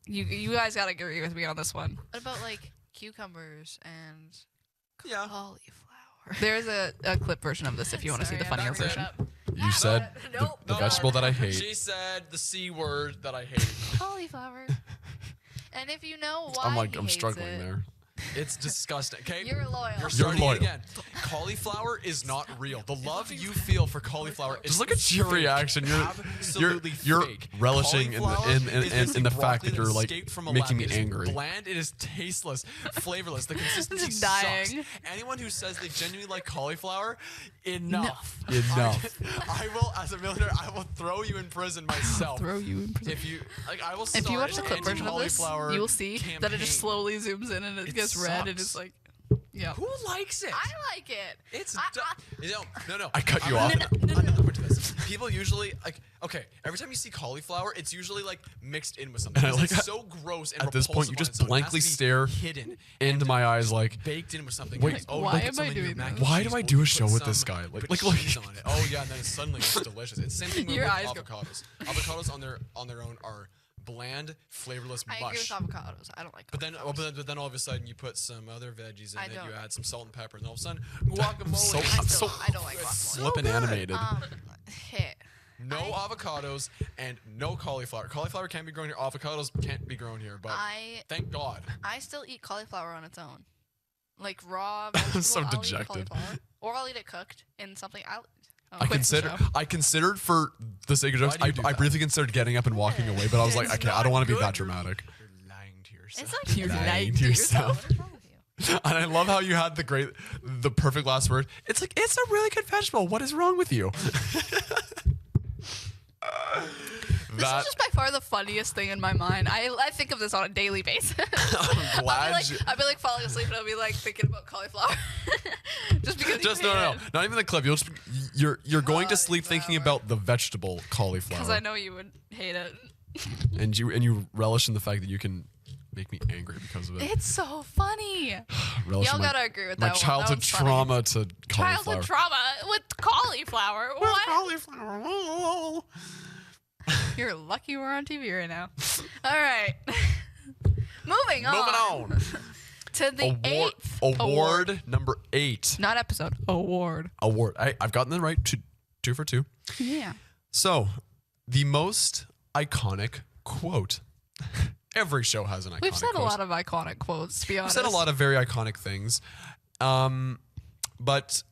S3: You guys gotta agree with me on this one.
S6: What about like cucumbers and
S2: Yeah.
S6: cauliflower?
S3: There's a clip version of this if you want to see the
S6: Sorry,
S3: funnier
S6: I backed it
S3: version.
S6: up.
S2: You said
S6: Nope.
S2: the vegetable that I hate.
S4: She said the C word that I hate.
S3: Cauliflower. And if you know why
S2: I'm
S3: he
S2: I'm
S3: hates
S2: struggling
S3: it,
S2: there. It's disgusting. Okay,
S6: You're loyal.
S2: You're starting
S4: loyal.
S2: it again. Cauliflower is not real. The love you feel for cauliflower is
S4: Just look at your
S2: fake.
S4: reaction.
S2: Absolutely
S4: You're
S2: fake.
S4: relishing in
S2: Cauliflower is
S4: the fact
S2: broccoli
S4: that you're like
S2: escaped from a
S4: making
S2: lab.
S4: me
S2: It is
S4: angry.
S2: Bland. It is tasteless, flavorless. The consistency
S3: Just
S2: sucks.
S3: dying.
S2: Anyone who says they genuinely like cauliflower, enough.
S4: Enough.
S2: I will, as a millionaire, I will throw you in prison myself.
S3: Throw you in prison.
S2: If you like, I will.
S3: If you
S2: start
S3: watch the clip
S2: an
S3: version of this,
S2: anti-cauliflower
S3: you will see that it just
S2: campaign.
S3: slowly zooms in and it gets red and it's
S2: sucks.
S3: like, yeah.
S2: Who likes it?
S6: I like it.
S2: It's
S6: I-
S2: no.
S4: I cut you
S2: I'm
S4: off.
S2: Another point to this. People usually like every time you see cauliflower, it's usually like mixed in with something.
S4: And I
S2: Because
S4: like
S2: it's so gross and
S4: at this point, you
S2: repulsive
S4: just
S2: on its own. It has
S4: blankly
S2: to be
S4: stare
S2: hidden
S4: into my eyes like,
S2: baked in with something.
S4: Wait,
S2: Like, oh,
S3: why
S2: look,
S3: am
S2: it's
S3: I
S2: something in
S3: doing
S2: your mac
S3: this?
S2: and
S4: Why
S2: cheese.
S4: do I
S2: Oh,
S4: do
S2: you
S4: a show
S2: put
S4: with this
S2: some-
S4: guy?
S2: you put
S4: Like,
S2: cheese on it. Oh yeah, and then suddenly it's delicious. It's the same thing with
S3: Your eyes go-
S2: avocados. Avocados on their own are bland, flavorless
S6: I agree with
S2: mush.
S6: avocados. I don't like
S2: But then,
S6: avocados.
S2: but then all of a sudden you put some other veggies in
S6: I
S2: it.
S6: don't.
S2: You add some salt and pepper, and all of a sudden guacamole.
S4: so-
S6: I don't like guacamole.
S4: flippin' animated.
S6: Hit.
S2: No avocados and no cauliflower. Cauliflower can't be grown here. Avocados can't be grown here. But thank God.
S6: I still eat cauliflower on its own, like raw.
S4: I'm
S6: vegetable,
S4: so
S6: I'll eat
S4: dejected.
S6: cauliflower. Or I'll eat it cooked in something.
S4: I considered for the sake of jokes,
S2: Why do you do
S4: I
S2: that?
S4: briefly considered getting up and walking away, but I was like,
S6: It's
S4: okay, I
S6: not
S4: don't want to be
S6: good.
S4: that dramatic.
S2: You're lying to yourself.
S6: It's like
S3: You're
S6: lying
S3: lying
S6: to
S3: to
S6: yourself. What is wrong with you?
S4: And I love how you had the perfect last word. It's like, it's a really good vegetable. What is wrong with you?
S3: This is just by far the funniest thing in my mind. I think of this on a daily basis.
S4: I'm glad
S3: I'll be like falling asleep and I'll be like thinking about cauliflower. Just because
S4: just
S3: you
S4: no, not even the clip. You're going to sleep thinking
S6: Cauliflower.
S4: about the vegetable cauliflower.
S3: Because I know you would hate it.
S4: and you relish in the fact that you can make me angry because of it.
S3: It's so funny.
S4: Relish
S3: Y'all
S4: in my-
S3: gotta agree with
S4: my
S3: that one. That
S4: childhood
S3: one's funny.
S4: trauma to cauliflower.
S3: Childhood trauma with cauliflower. What?
S4: Cauliflower.
S3: You're lucky we're on TV right now. All right. Moving on.
S4: Moving on.
S3: To the
S4: Award,
S3: eighth
S4: award number 8.
S3: Not episode. Award.
S4: Award. I've gotten them right. Two for 2.
S3: Yeah.
S4: So, the most iconic quote. Every show has an iconic
S3: We've said
S4: quote.
S3: a lot of iconic quotes, to be
S4: We've
S3: honest.
S4: said a lot of very iconic things. But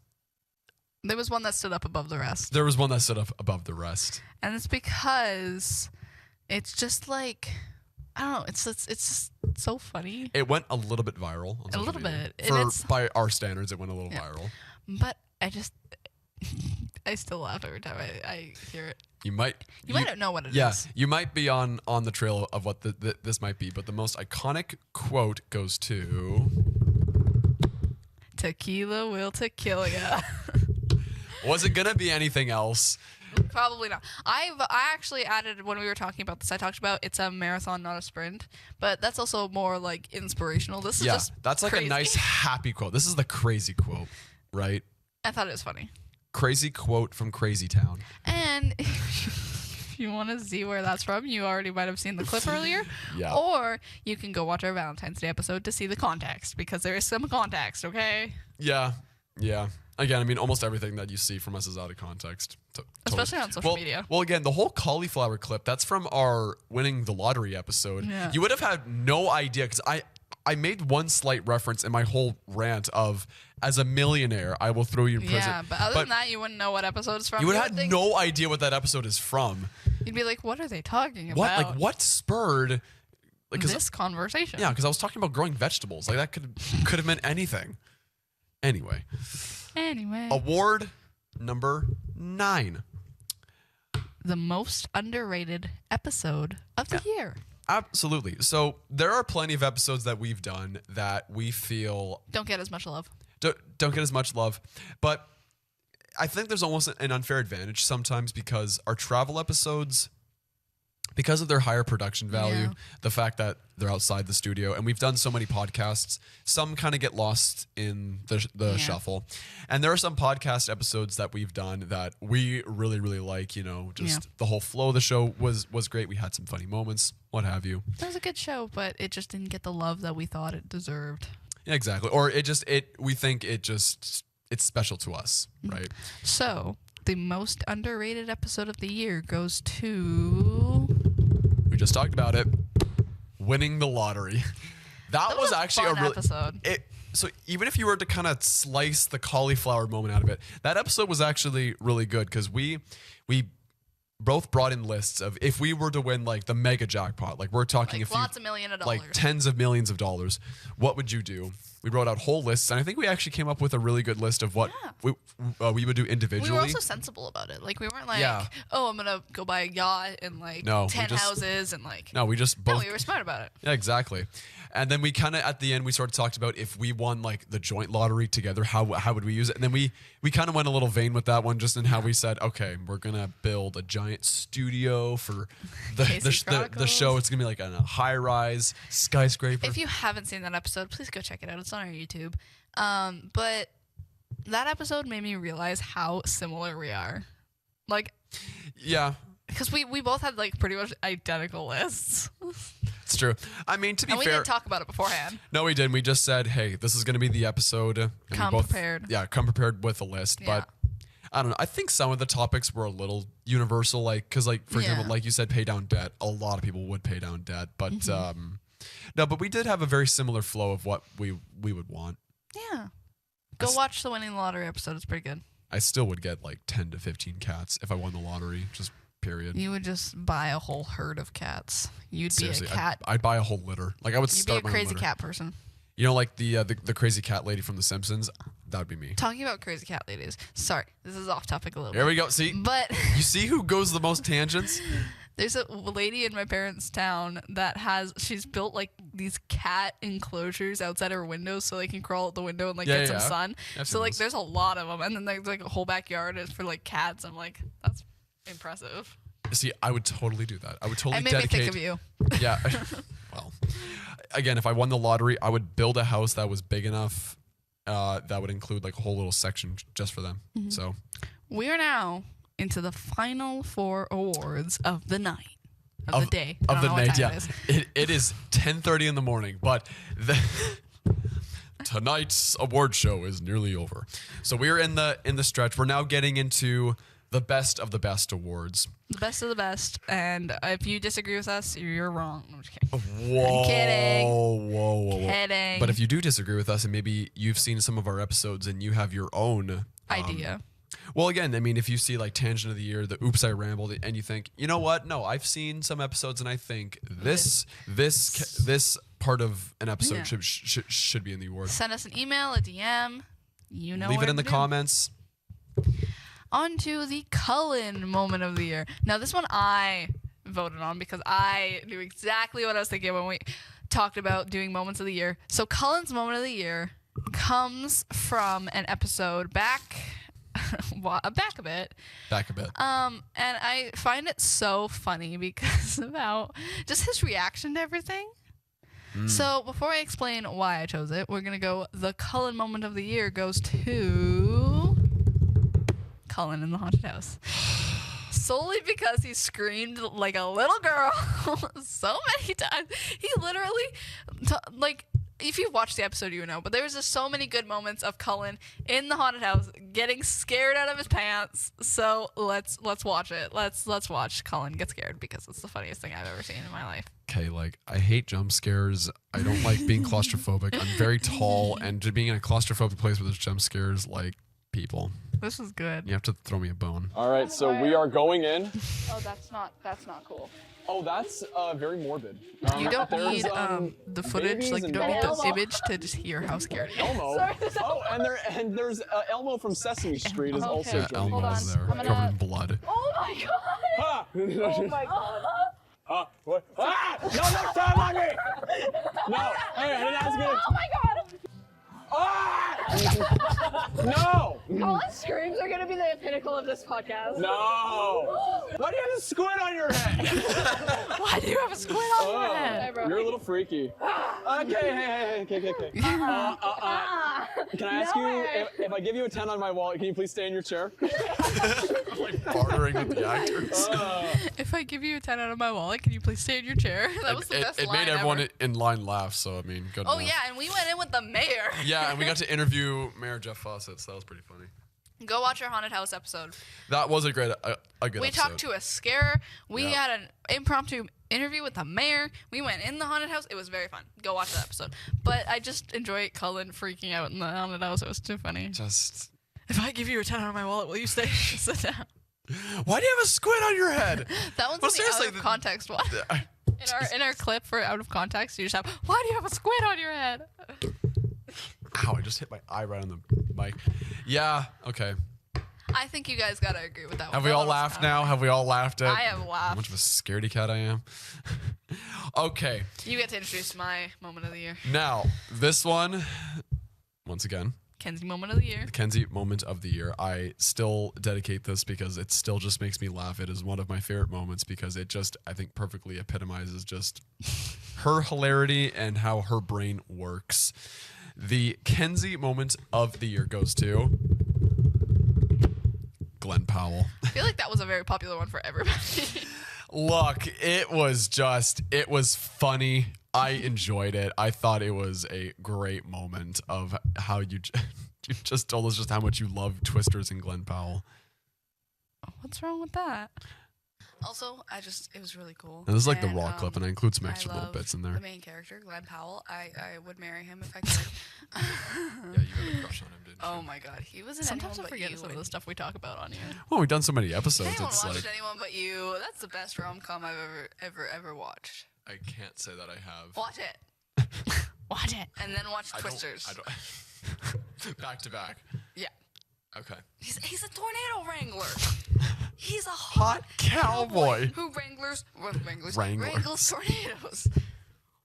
S3: There was one that stood up above the rest.
S4: there was one that stood up above the rest.
S3: And it's because it's just like, I don't know, it's just so funny.
S4: It went a little bit viral on social
S3: little
S4: media.
S3: bit. And it's-
S4: By our standards, it went a little
S3: Yeah.
S4: viral.
S3: But I still laugh every time I hear it.
S4: You might
S3: not know what it is.
S4: Yeah, you might be on the trail of what this might be, but the most iconic quote goes to.
S3: Tequila will tequila ya.
S4: Was it gonna be anything else?
S3: Probably not. I actually added when we were talking about this. I talked about it's a marathon, not a sprint. But that's also more like inspirational. This is
S4: Yeah,
S3: just
S4: that's like
S3: crazy.
S4: a nice happy quote. This is the crazy quote, right?
S3: I thought it was funny.
S4: Crazy quote from Crazy Town.
S3: And if you want to see where that's from, you already might have seen the clip earlier.
S4: Yeah.
S3: Or you can go watch our Valentine's Day episode to see the context because there is some context. Okay.
S4: Yeah. Again, I mean, almost everything that you see from us is out of context.
S3: Especially on social
S4: Well-
S3: media.
S4: Well, again, the whole cauliflower clip, that's from our winning the lottery episode.
S3: Yeah.
S4: You would have had no idea because I made one slight reference in my whole rant of, as a millionaire, I will throw you in prison.
S3: Yeah, but other than that, you wouldn't know what episode it's from.
S4: You would have
S3: think-
S4: had no idea what that episode is from.
S3: You'd be like, what are they talking
S4: What?
S3: about?
S4: Like, what spurred? Like, 'cause-
S3: This conversation.
S4: yeah, because I was talking about growing vegetables. Like, that could have meant anything. Anyway.
S3: Anyway.
S4: Award number 9.
S3: The most underrated episode of the year.
S4: Absolutely. So there are plenty of episodes that we've done that we feel
S3: Don't get as much love.
S4: don't get as much love, but I think there's almost an unfair advantage sometimes because our travel episodes, because of their higher production value,
S3: Yeah.
S4: the fact that they're outside the studio, and we've done so many podcasts, some kind of get lost in the
S3: Yeah.
S4: shuffle. And there are some podcast episodes that we've done that we really, really like, just
S3: Yeah.
S4: the whole flow of the show was great. We had some funny moments, what have you.
S3: It was a good show, but it just didn't get the love that we thought it deserved.
S4: Yeah, exactly. Or we think it's special to us, right?
S3: So, the most underrated episode of the year goes to...
S4: We just talked about it. Winning the lottery.
S2: That was
S3: a
S2: actually a
S3: fun
S2: really
S3: episode.
S2: So even if you were to kind of slice the cauliflower moment out of it, that episode was actually really good because we both brought in lists of if we were to win like the mega jackpot, like we're talking
S3: Like lots of millions of
S2: like
S3: dollars.
S2: tens of millions of dollars, what would you do? We wrote out whole lists, and I think we actually came up with a really good list of what we would do individually.
S3: We were also sensible about it. Like we weren't like,
S2: Yeah.
S3: oh, I'm gonna go buy a yacht and like
S2: No, we
S3: 10
S2: just-
S3: houses and like.
S2: no, we just both.
S3: No, we were smart about it.
S2: Yeah, exactly. And then we kind of at the end we sort of talked about if we won like the joint lottery together, how would we use it? And then we kind of went a little vain with that one, just in how we said, okay, we're gonna build a giant studio for the
S3: Chronicles.
S2: show. It's gonna be like a high rise skyscraper.
S3: If you haven't seen that episode, please go check it out. It's on our YouTube. But that episode made me realize how similar we are. Like,
S2: Yeah,
S3: because we both had like pretty much identical lists.
S2: it's true. I mean, to be
S3: And we
S2: fair,
S3: didn't talk about it beforehand.
S2: no, we didn't. We just said, hey, this is gonna be the episode. And we
S3: Come
S2: both,
S3: prepared.
S2: Yeah, come prepared with a list.
S3: Yeah.
S2: But I don't know. I think some of the topics were a little universal, like because, like for example,
S3: Yeah.
S2: like you said, pay down debt. A lot of people would pay down debt, but
S3: Mm-hmm.
S2: no. But we did have a very similar flow of what we would want.
S3: Yeah. Go watch the winning the lottery episode. It's pretty good.
S2: I still would get like 10 to 15 cats if I won the lottery. Just period.
S3: You would just buy a whole herd of cats. You'd
S2: Seriously,
S3: be a cat.
S2: I'd buy a whole litter. Like I would
S3: You'd be
S2: start
S3: a
S2: my own
S3: crazy
S2: litter.
S3: cat person.
S2: You know, like the crazy cat lady from The Simpsons. That would be me.
S3: Talking about crazy cat ladies. Sorry, this is off topic a little
S2: Here
S3: bit.
S2: we go. See,
S3: But
S2: you see who goes the most tangents?
S3: there's a lady in my parents' town that she's built like these cat enclosures outside her windows so they can crawl out the window and like
S2: Yeah,
S3: get some
S2: yeah.
S3: sun.
S2: I've
S3: So
S2: seen
S3: like
S2: those.
S3: there's a lot of them, and then there's like a whole backyard is for like cats. I'm like, that's impressive.
S2: See, I would totally do that. I would totally
S3: It made me
S2: dedicate.
S3: think of you.
S2: Yeah. Well, again, if I won the lottery, I would build a house that was big enough that would include like a whole little section just for them.
S3: Mm-hmm.
S2: So,
S3: We are now into the final 4 awards of the night. Of the day. I
S2: of
S3: don't
S2: the
S3: know what
S2: night,
S3: time
S2: yeah.
S3: it is.
S2: It is 10:30 in the morning, but tonight's award show is nearly over. So we're in the stretch. We're now getting into the best of the best awards.
S3: The best of the best. And if you disagree with us, you're wrong. I'm just kidding.
S2: Whoa,
S3: kidding.
S2: Whoa.
S3: Kidding.
S2: But if you do disagree with us, and maybe you've seen some of our episodes and you have your own
S3: idea.
S2: Well, again, I mean, if you see like Tangent of the Year, the Oops I Rambled, and you think, you know what? No, I've seen some episodes, and I think this part of an episode
S3: Yeah.
S2: should be in the award.
S3: Send us an email, a DM. You know
S2: Leave it
S3: what
S2: in the
S3: to do.
S2: comments.
S3: On to the Cullen moment of the year. Now, this one I voted on because I knew exactly what I was thinking when we talked about doing moments of the year. So, Cullen's moment of the year comes from an episode back a bit.
S2: Back a bit.
S3: And I find it so funny because of how just his reaction to everything. So before I explain why I chose it, we're gonna go. The Cullen moment of the year goes to Cullen in the haunted house. Solely because he screamed like a little girl so many times. He literally, if you watched the episode, you would know. But there was just so many good moments of Cullen in the haunted house getting scared out of his pants. So let's watch it. Let's watch Cullen get scared because it's the funniest thing I've ever seen in my life.
S2: Okay, like I hate jump scares. I don't like being claustrophobic. I'm very tall, and to being in a claustrophobic place where there's jump scares, like people,
S3: This is good.
S2: you have to throw me a bone.
S5: All right, so we are going in.
S3: Oh, that's not cool.
S5: Oh, that's very morbid.
S3: You don't
S5: there's,
S3: need the footage,
S5: babies
S3: like you
S5: and
S3: don't need
S5: dolls.
S3: the image to just hear how scared he is.
S5: Elmo. Oh, and there's Elmo from Sesame Street is also
S2: Yeah,
S5: joining
S2: Elmo
S5: us.
S2: is there, covered in blood.
S6: Oh my god!
S5: Ah!
S6: Oh my god!
S5: What? Ah! No, next time on me! No, hey, I didn't ask you.
S6: Oh my god!
S5: Ah! No!
S6: Colin's screams are gonna be the pinnacle of this podcast.
S5: No! Why do you have a squid on your head?
S3: Why do you have a squid on your head?
S5: You're a little freaky. Okay, okay. Can I ask you, if I give you a 10 on my wallet, can you please stay in your chair?
S2: Like bartering with the actors.
S3: If I give you a 10 out of my wallet, can you please stay in your chair? That was the best
S2: It
S3: line
S2: made everyone
S3: ever.
S2: in line laugh, so I mean, good
S3: Oh
S2: enough.
S3: yeah, and we went in with the mayor.
S2: Yeah, and we got to interview Mayor Jeff Fawcett, so that was pretty funny.
S3: Go watch our haunted house episode.
S2: That was a good episode.
S3: We talked to a scarer. We
S2: Yep.
S3: had an impromptu interview with the mayor. We went in the haunted house. It was very fun. Go watch that episode. But I just enjoy Cullen freaking out in the haunted house. It was too funny.
S2: Just.
S3: If I give you a 10 out of my wallet, will you stay? Sit down.
S2: Why do you have a squid on your head?
S3: That one's
S2: Well,
S3: in the
S2: seriously,
S3: out of context one. In our clip for out of context, you just have, why do you have a squid on your head?
S2: Ow, I just hit my eye right on the mic. Yeah, okay.
S3: I think you guys gotta agree with that one.
S2: Have we
S3: That
S2: all
S3: one was
S2: laughed
S3: funny.
S2: now? Have we all laughed at
S3: I have
S2: how
S3: laughed.
S2: much of a scaredy cat I am? Okay,
S3: You get to introduce my moment of the year.
S2: now this one, once again,
S3: Kenzie moment of the year.
S2: the Kenzie moment of the year. I still dedicate this because it still just makes me laugh. It is one of my favorite moments because it just, I think, perfectly epitomizes just her hilarity and how her brain works. The Kenzie moment of the year goes to Glenn Powell.
S3: I feel like that was a very popular one for everybody.
S2: Look, it was funny. I enjoyed it. I thought it was a great moment of how you just told us just how much you love Twisters and Glenn Powell.
S3: What's wrong with that? Also, it was really cool.
S2: And this is like the
S3: And,
S2: raw clip, and I include some
S3: I
S2: extra little
S3: love
S2: bits in there.
S3: The main character, Glenn Powell. I would marry him if I could.
S2: Yeah, you had a crush on him, didn't you?
S3: Oh my god, he was in
S6: Sometimes I
S3: anyone but
S6: forget
S3: you.
S6: some of the stuff we talk about on here.
S2: Well, we've done so many episodes.
S6: Anyone
S2: It's
S6: watched
S2: like
S6: anyone but you? That's the best rom-com I've ever watched.
S2: I can't say that I have.
S6: Watch it,
S3: Watch it.
S6: and then watch
S2: I don't-
S6: Twisters.
S2: I don't. Back to back.
S6: Yeah,
S2: Okay.
S6: he's a tornado wrangler. He's a
S2: Hot cowboy.
S6: who
S2: Wranglers.
S6: wrangles tornadoes.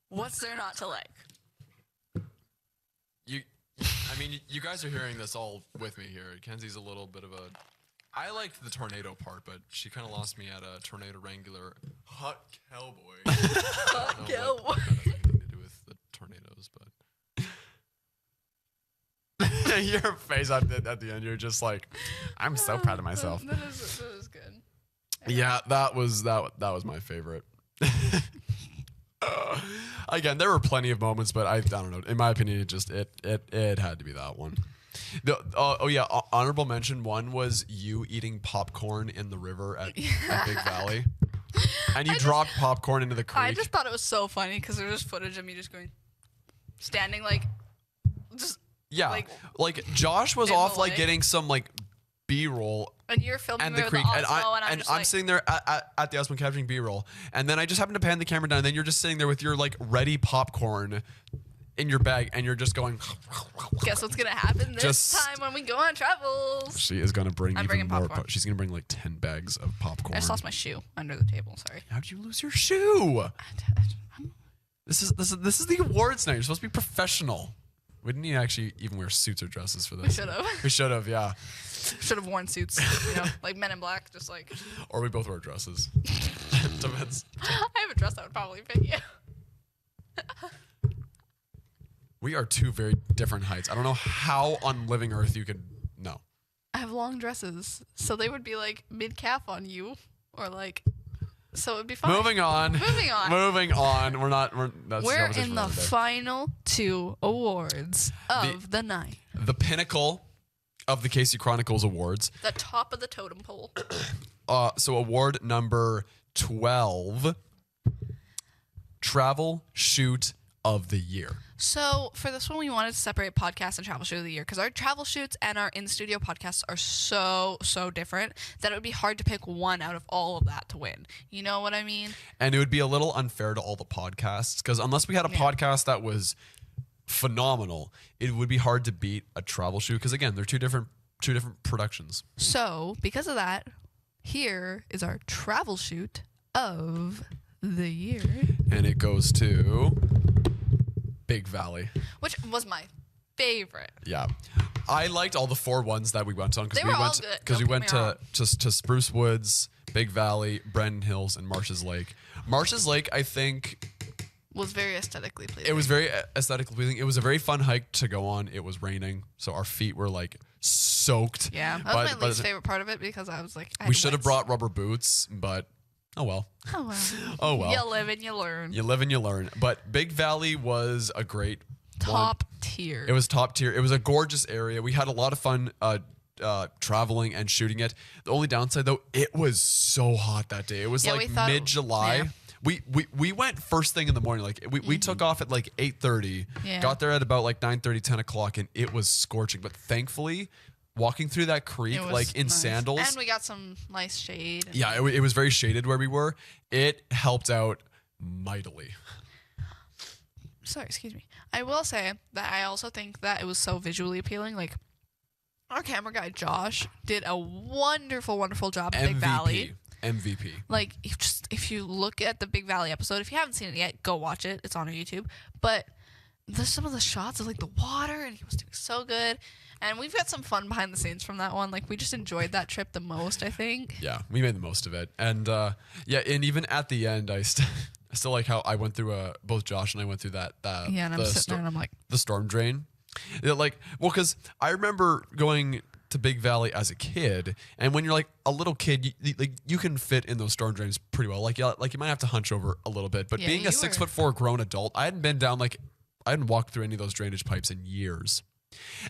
S6: What's there not to like?
S2: I mean, you guys are hearing this all with me here. Kenzie's a little bit of a. I liked the tornado part, but she kind of lost me at a tornado wrangler. Hot cowboy. Hot
S6: cowboy.
S2: That has anything to do with the tornadoes, but. Your face at the end, you're just like, I'm so proud of myself.
S6: That is good.
S2: Yeah, that was my favorite. Again, there were plenty of moments, but I don't know. In my opinion, it had to be that one. Honorable mention one was you eating popcorn in the river at Big Valley, and you dropped popcorn into the creek.
S3: I just thought it was so funny because there was just footage of me just standing just.
S2: Yeah, like Josh was
S3: in the
S2: off like
S3: lake.
S2: getting some like B-roll
S3: And you're filming
S2: and
S3: me
S2: the
S3: with
S2: creek,
S3: the
S2: and
S3: Osmo, and I'm
S2: I'm
S3: just like,
S2: sitting there at the Osmo capturing B-roll, and then I just happen to pan the camera down, and then you're just sitting there with your like ready popcorn in your bag, and you're just going.
S3: guess what's gonna happen this
S2: Just-
S3: time when we go on travels?
S2: She is gonna bring
S3: I'm
S2: even
S3: bringing
S2: more.
S3: popcorn.
S2: She's gonna bring like 10 bags of popcorn.
S3: I just lost my shoe under the table. Sorry.
S2: How'd you lose your shoe? This is the awards night. You're supposed to be professional. We didn't actually even wear suits or dresses for this.
S3: We should have.
S2: We should have, yeah.
S3: Should have worn suits, like Men in Black, just like.
S2: Or we both wear dresses. Depends.
S3: I have a dress that would probably fit you.
S2: We are two very different heights. I don't know how on living Earth you could. No.
S3: I have long dresses, so they would be like mid calf on you, or like, so it would be fine.
S2: Moving on. Moving on. That's
S3: We're
S2: conversation
S3: in
S2: for
S3: the
S2: another day.
S3: final two awards of the night.
S2: The pinnacle of the Casey Chronicles Awards.
S3: The top of the totem pole.
S2: So award number 12, Travel Shoot of the Year.
S3: So for this one, we wanted to separate podcast and travel shoot of the year because our travel shoots and our in-studio podcasts are so different that it would be hard to pick one out of all of that to win. You know what I mean?
S2: And it would be a little unfair to all the podcasts because unless we had a podcast that was phenomenal, it would be hard to beat a travel shoot because again, they're two different productions.
S3: So because of that, here is our travel shoot of the year,
S2: And it goes to Big Valley.
S3: which was my favorite.
S2: Yeah. I liked all the 4 ones that we went on
S3: They were all good,
S2: because we
S3: don't
S2: went
S3: get me wrong.
S2: to Spruce Woods, Big Valley, Brandon Hills, and Marsh's Lake. Marsh's Lake, I think
S3: Was very aesthetically pleasing.
S2: it was very aesthetically pleasing. It was a very fun hike to go on. It was raining, so our feet were like soaked.
S3: Yeah, that was my least favorite part of it because I was like, I
S2: We
S3: had
S2: should have
S3: wet-
S2: brought rubber boots, but oh well.
S3: Oh well.
S2: Oh well.
S3: You live and you learn.
S2: You live and you learn. But Big Valley was a great one.
S3: Top tier.
S2: It was top tier. It was a gorgeous area. We had a lot of fun traveling and shooting it. The only downside though, it was so hot that day. It was
S3: Yeah,
S2: like
S3: we thought it-
S2: mid-July.
S3: yeah.
S2: We went first thing in the morning. Like we took off at like 8:30,
S3: Yeah.
S2: got there at about like 9:30, 10 o'clock, and it was scorching. But thankfully, walking through that creek,
S3: It was
S2: like in
S3: nice.
S2: sandals,
S3: And we got some nice shade. And
S2: yeah, it was very shaded where we were. It helped out mightily.
S3: Sorry, excuse me. I will say that I also think that it was so visually appealing. Like, our camera guy, Josh, did a wonderful, wonderful job at Big Valley.
S2: MVP.
S3: Like, if you look at the Big Valley episode, if you haven't seen it yet, go watch it. It's on our YouTube. But there's some of the shots of like the water, and he was doing so good. And we've got some fun behind the scenes from that one. Like, we just enjoyed that trip the most, I think.
S2: Yeah, we made the most of it. And yeah, and even at the end, I still like how I went through both Josh and I went through that
S3: Yeah, and I'm sitting there and I'm like,
S2: the storm drain. Yeah, like, well, because I remember going to Big Valley as a kid, and when you're like a little kid, you can fit in those storm drains pretty well. Like you might have to hunch over a little bit, but
S3: Yeah,
S2: being
S3: you
S2: a 6'4" grown adult, I hadn't walked through any of those drainage pipes in years.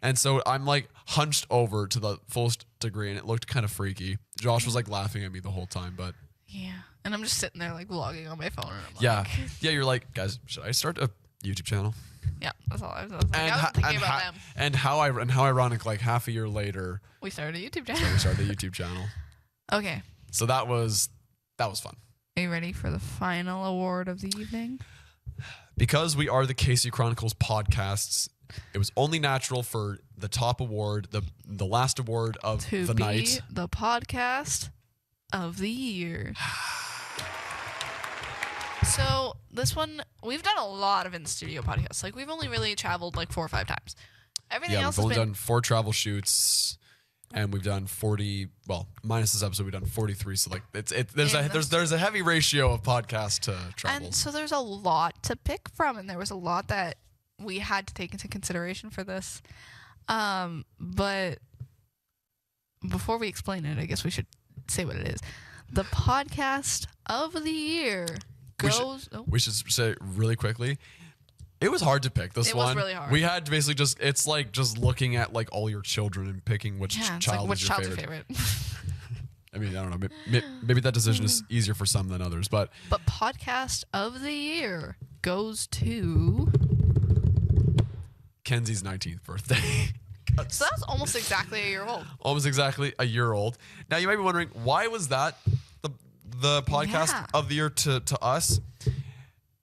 S2: And so I'm like hunched over to the fullest degree, and it looked kind of freaky. Josh was like laughing at me the whole time, but
S3: yeah. And I'm just sitting there like vlogging on my phone. And I'm
S2: yeah,
S3: like,
S2: yeah. You're like, guys, should I start a YouTube channel?
S3: yeah, that's all I was like. I was thinking about them.
S2: And how ironic, like half a year later,
S3: We started a YouTube
S2: we
S3: channel.
S2: started a YouTube channel.
S3: Okay.
S2: So that was fun.
S3: Are you ready for the final award of the evening?
S2: Because we are the KC Chronicles podcasts, it was only natural for the top award, the last award of
S3: To
S2: the
S3: be
S2: night.
S3: the podcast of the year. So this one, we've done a lot of in-studio podcasts. Like, we've only really traveled like 4 or 5 times. Everything
S2: Yeah,
S3: else
S2: we've
S3: has
S2: only
S3: been
S2: done 4 travel shoots, and we've done 40. Well, minus this episode, we've done 43. So like, there's a heavy ratio of podcast to travels.
S3: And so there's a lot to pick from, and there was a lot that we had to take into consideration for this. But before we explain it, I guess we should say what it is. The podcast of the year goes.
S2: We should say really quickly. It was hard to pick this
S3: It
S2: one.
S3: was really hard.
S2: We had to basically it's like just looking at like all your children and picking which
S3: Yeah, it's
S2: child
S3: like, which
S2: is your
S3: child's
S2: favorite.
S3: your favorite?
S2: I mean, I don't know. Maybe that decision is easier for some than others, but
S3: But podcast of the year goes to.
S2: Kenzie's 19th birthday.
S3: So that's almost exactly a year old.
S2: Almost exactly a year old. Now you might be wondering, why was that the podcast
S3: Yeah.
S2: of the year to us?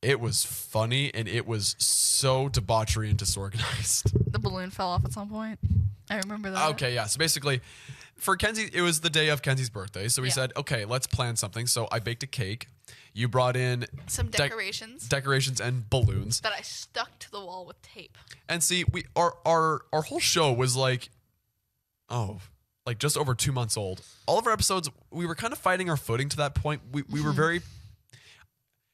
S2: It was funny, and it was so debauchery and disorganized.
S3: The balloon fell off at some point. I remember that.
S2: Okay, yeah. So basically, for Kenzie, it was the day of Kenzie's birthday. So we
S3: Yeah.
S2: said, okay, let's plan something. So I baked a cake. You brought in
S3: Some decorations
S2: decorations and balloons.
S3: that I stuck to the wall with tape.
S2: And see, our whole show was like, like just over 2 months old. All of our episodes, we were kind of fighting our footing to that point. We were very,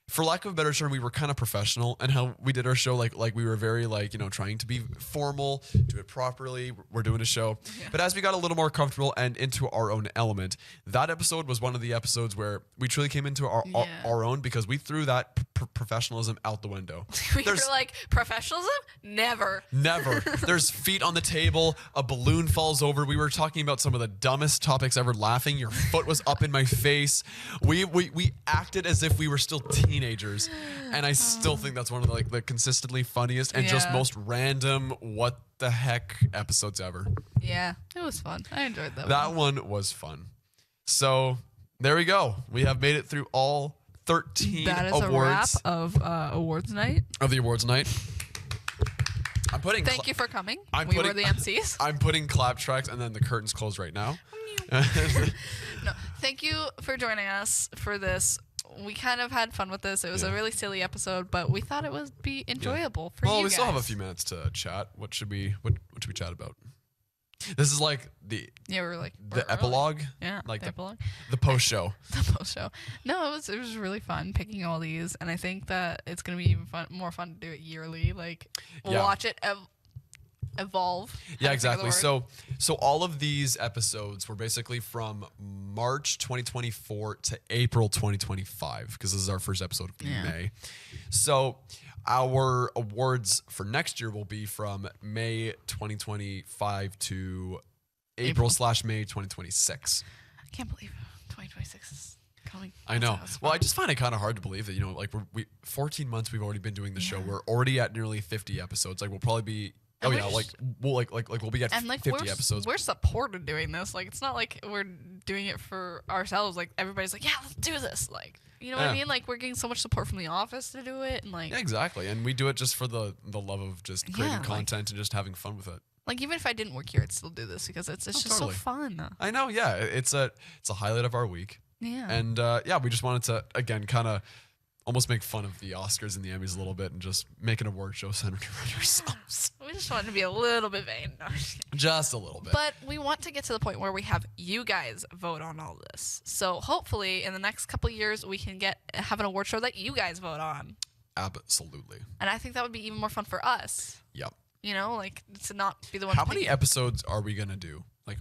S2: for lack of a better term, we were kind of professional, and how we did our show, like we were very trying to be formal, do it properly. We're doing a show, but as we got a little more comfortable and into our own element, that episode was one of the episodes where we truly came into our own, because we threw that professionalism out the window.
S3: We were like, professionalism? Never.
S2: Never. There's feet on the table. A balloon falls over. We were talking about some of the dumbest topics ever, laughing. Your foot was up in my face. We acted as if we were still teenagers, and I still think that's one of the consistently funniest and just
S3: Yeah.
S2: most random what the heck episodes ever.
S3: Yeah, it was fun. I enjoyed that
S2: That
S3: one.
S2: one was fun. So there we go. We have made it through all 13
S3: That is a wrap
S2: awards
S3: of awards night.
S2: of the awards night. I'm putting
S3: Thank you for coming.
S2: I'm
S3: We
S2: putting-
S3: were the MCs.
S2: I'm putting clap tracks, and then the curtains close right now.
S3: No, thank you for joining us for this. We kind of had fun with this. It was a really silly episode, but we thought it would be enjoyable for you
S2: Well, we
S3: guys.
S2: still have a few minutes to chat. What should we chat about? This is like the
S3: Yeah, we were like
S2: the epilogue,
S3: Yeah,
S2: like
S3: the epilogue.
S2: the post show.
S3: The post show. No, it was really fun picking all these, and I think that it's gonna be even more fun to do it yearly. Like
S2: Yeah.
S3: watch it evolve.
S2: Yeah,
S3: How to think of the
S2: exactly.
S3: word.
S2: So all of these episodes were basically from March 2024 to April 2025, because this is our first episode of May. So our awards for next year will be from May 2025 to April/May 2026.
S3: I can't believe 2026 is coming.
S2: I know.
S3: That's
S2: Well, I just find it kind of hard to believe that, you know, like we 14 months we've already been doing the show. We're already at nearly 50 episodes. Like we'll probably be
S3: And
S2: oh
S3: we're
S2: yeah,
S3: just-
S2: we'll be at
S3: and like
S2: 50 episodes.
S3: we're supported doing this. Like it's not like we're doing it for ourselves. Like everybody's like, yeah, let's do this. Like you know what I
S2: Yeah.
S3: mean? Like we're getting so much support from the office to do it, and like
S2: Yeah, exactly. And we do it just for the love of just creating
S3: Yeah, like-
S2: content and just having fun with it.
S3: like even if I didn't work here, I'd still do this because it's just
S2: totally.
S3: so fun.
S2: I know, yeah. It's a highlight of our week.
S3: Yeah.
S2: And yeah, we just wanted to again kind of almost make fun of the Oscars and the Emmys a little bit and just make an award show centered around ourselves.
S3: We just wanted to be a little bit vain. No, I'm just kidding.
S2: Just a little bit.
S3: But we want to get to the point where we have you guys vote on all this. So hopefully in the next couple years we can have an award show that you guys vote on.
S2: Absolutely.
S3: And I think that would be even more fun for us.
S2: Yep.
S3: You know, like to not be the one.
S2: How
S3: to
S2: many
S3: pick-
S2: episodes are we gonna do? Like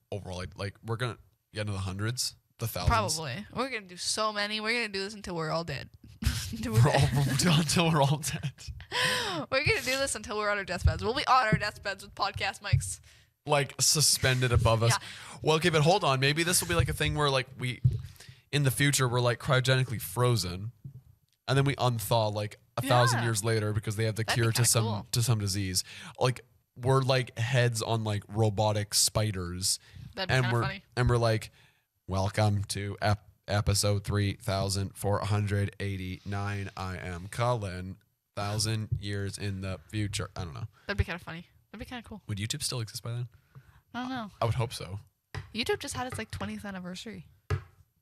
S2: overall, like we're gonna get into the hundreds, the thousands.
S3: Probably. We're gonna do so many. We're gonna do this until we're all dead.
S2: Until we're all dead.
S3: We're gonna do this until we're on our deathbeds. We'll be on our deathbeds with podcast mics.
S2: Like suspended above us.
S3: Yeah.
S2: Well, okay, but hold on. Maybe this will be like a thing where like we, in the future, we're like cryogenically frozen, and then we unthaw like 1,000
S3: Yeah.
S2: years later because they have the
S3: That'd be
S2: cure to
S3: kinda
S2: some
S3: cool.
S2: to some disease. Like we're like heads on like robotic spiders,
S3: That'd be
S2: and
S3: kind of
S2: we're
S3: funny.
S2: and we're like, welcome to episode 3489. I am Cullen. 1,000 years in the future. I don't know.
S3: That'd be kind of funny. That'd be kind of cool.
S2: Would YouTube still exist by then?
S3: I don't know.
S2: I would hope so.
S3: YouTube just had its like 20th anniversary.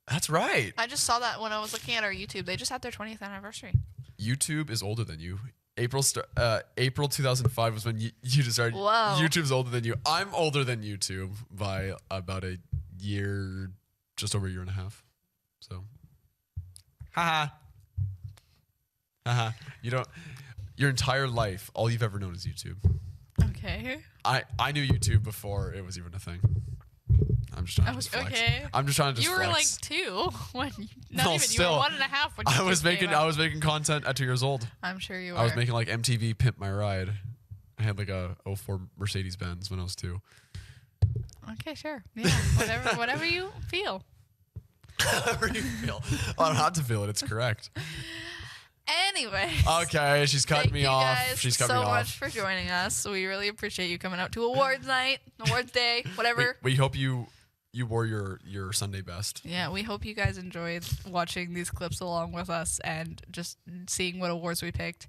S2: That's right.
S3: I just saw that when I was looking at our YouTube. They just had their 20th anniversary.
S2: YouTube is older than you. April 2005 was when YouTube started.
S3: Whoa.
S2: YouTube's older than you. I'm older than YouTube by about a year, just over a year and a half. So, haha. Haha. You don't. Your entire life, all you've ever known is YouTube.
S3: Okay.
S2: I knew YouTube before it was even a thing. I'm just trying to flex.
S3: Okay.
S2: I'm just trying to just
S3: You were like
S2: flex.
S3: 2 when not
S2: No,
S3: even
S2: still.
S3: you were 1.5 when
S2: I was
S3: YouTube came
S2: making
S3: out.
S2: I was making content at 2 years old.
S3: I'm sure you were.
S2: I was making like MTV Pimp My Ride. I had like a 04 Mercedes Benz when I was 2.
S3: Okay, sure. Yeah. whatever you feel.
S2: However you feel. I don't have to feel it. It's correct.
S3: Anyway.
S2: Okay, she's cutting
S3: Thank
S2: me
S3: you
S2: off.
S3: guys
S2: She's cutting
S3: so
S2: me
S3: much
S2: off.
S3: for joining us. We really appreciate you coming out to awards night, awards day, whatever.
S2: We hope you wore your Sunday best.
S3: Yeah, we hope you guys enjoyed watching these clips along with us and just seeing what awards we picked.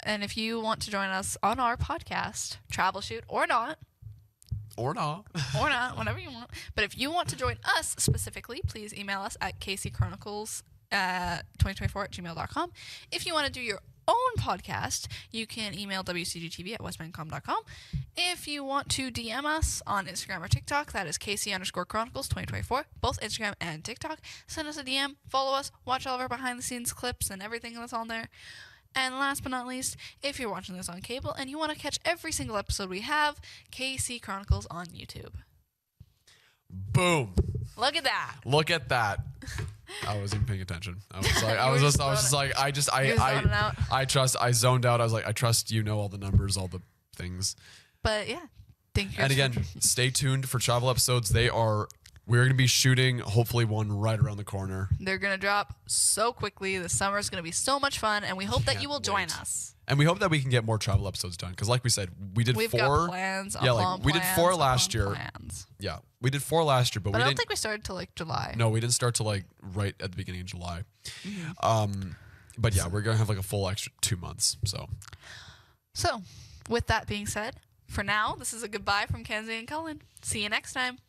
S3: And if you want to join us on our podcast, Travel Shoot or not,
S2: Or not.
S3: whatever you want. But if you want to join us specifically, please email us at kcchronicles 2024@gmail.com. If you want to do your own podcast, you can email WCGTV at westmancom.com. If you want to DM us on Instagram or TikTok, that is KC_Chronicles 2024, both Instagram and TikTok. Send us a DM, follow us, watch all of our behind the scenes clips and everything that's on there. And last but not least, if you're watching this on cable and you want to catch every single episode we have, KC Chronicles on YouTube.
S2: Boom.
S3: Look at that.
S2: Look at that. I wasn't even paying attention. I was like,
S3: You were just zoning out.
S2: I zoned out. I was like, I trust you know all the numbers, all the things.
S3: But yeah, thank you.
S2: And again, stay tuned for travel episodes. We're going to be shooting hopefully one right around the corner.
S3: They're going to drop so quickly. The summer is going to be so much fun, and we hope that
S2: Can't
S3: you will join
S2: wait.
S3: us.
S2: And we hope that we can get more travel episodes done. Because like we said, we did
S3: We've
S2: 4.
S3: got plans.
S2: Yeah,
S3: upon
S2: like we did
S3: plans
S2: 4 last
S3: upon
S2: year.
S3: plans.
S2: Yeah, we did 4 last year, but
S3: But
S2: we
S3: I don't
S2: didn't.
S3: think we started till like July.
S2: No, we didn't start till like right at the beginning of July.
S3: Mm-hmm.
S2: But yeah, we're going to have like a full extra 2 months.
S3: So, with that being said, for now, this is a goodbye from Kenzie and Cullen. See you next time.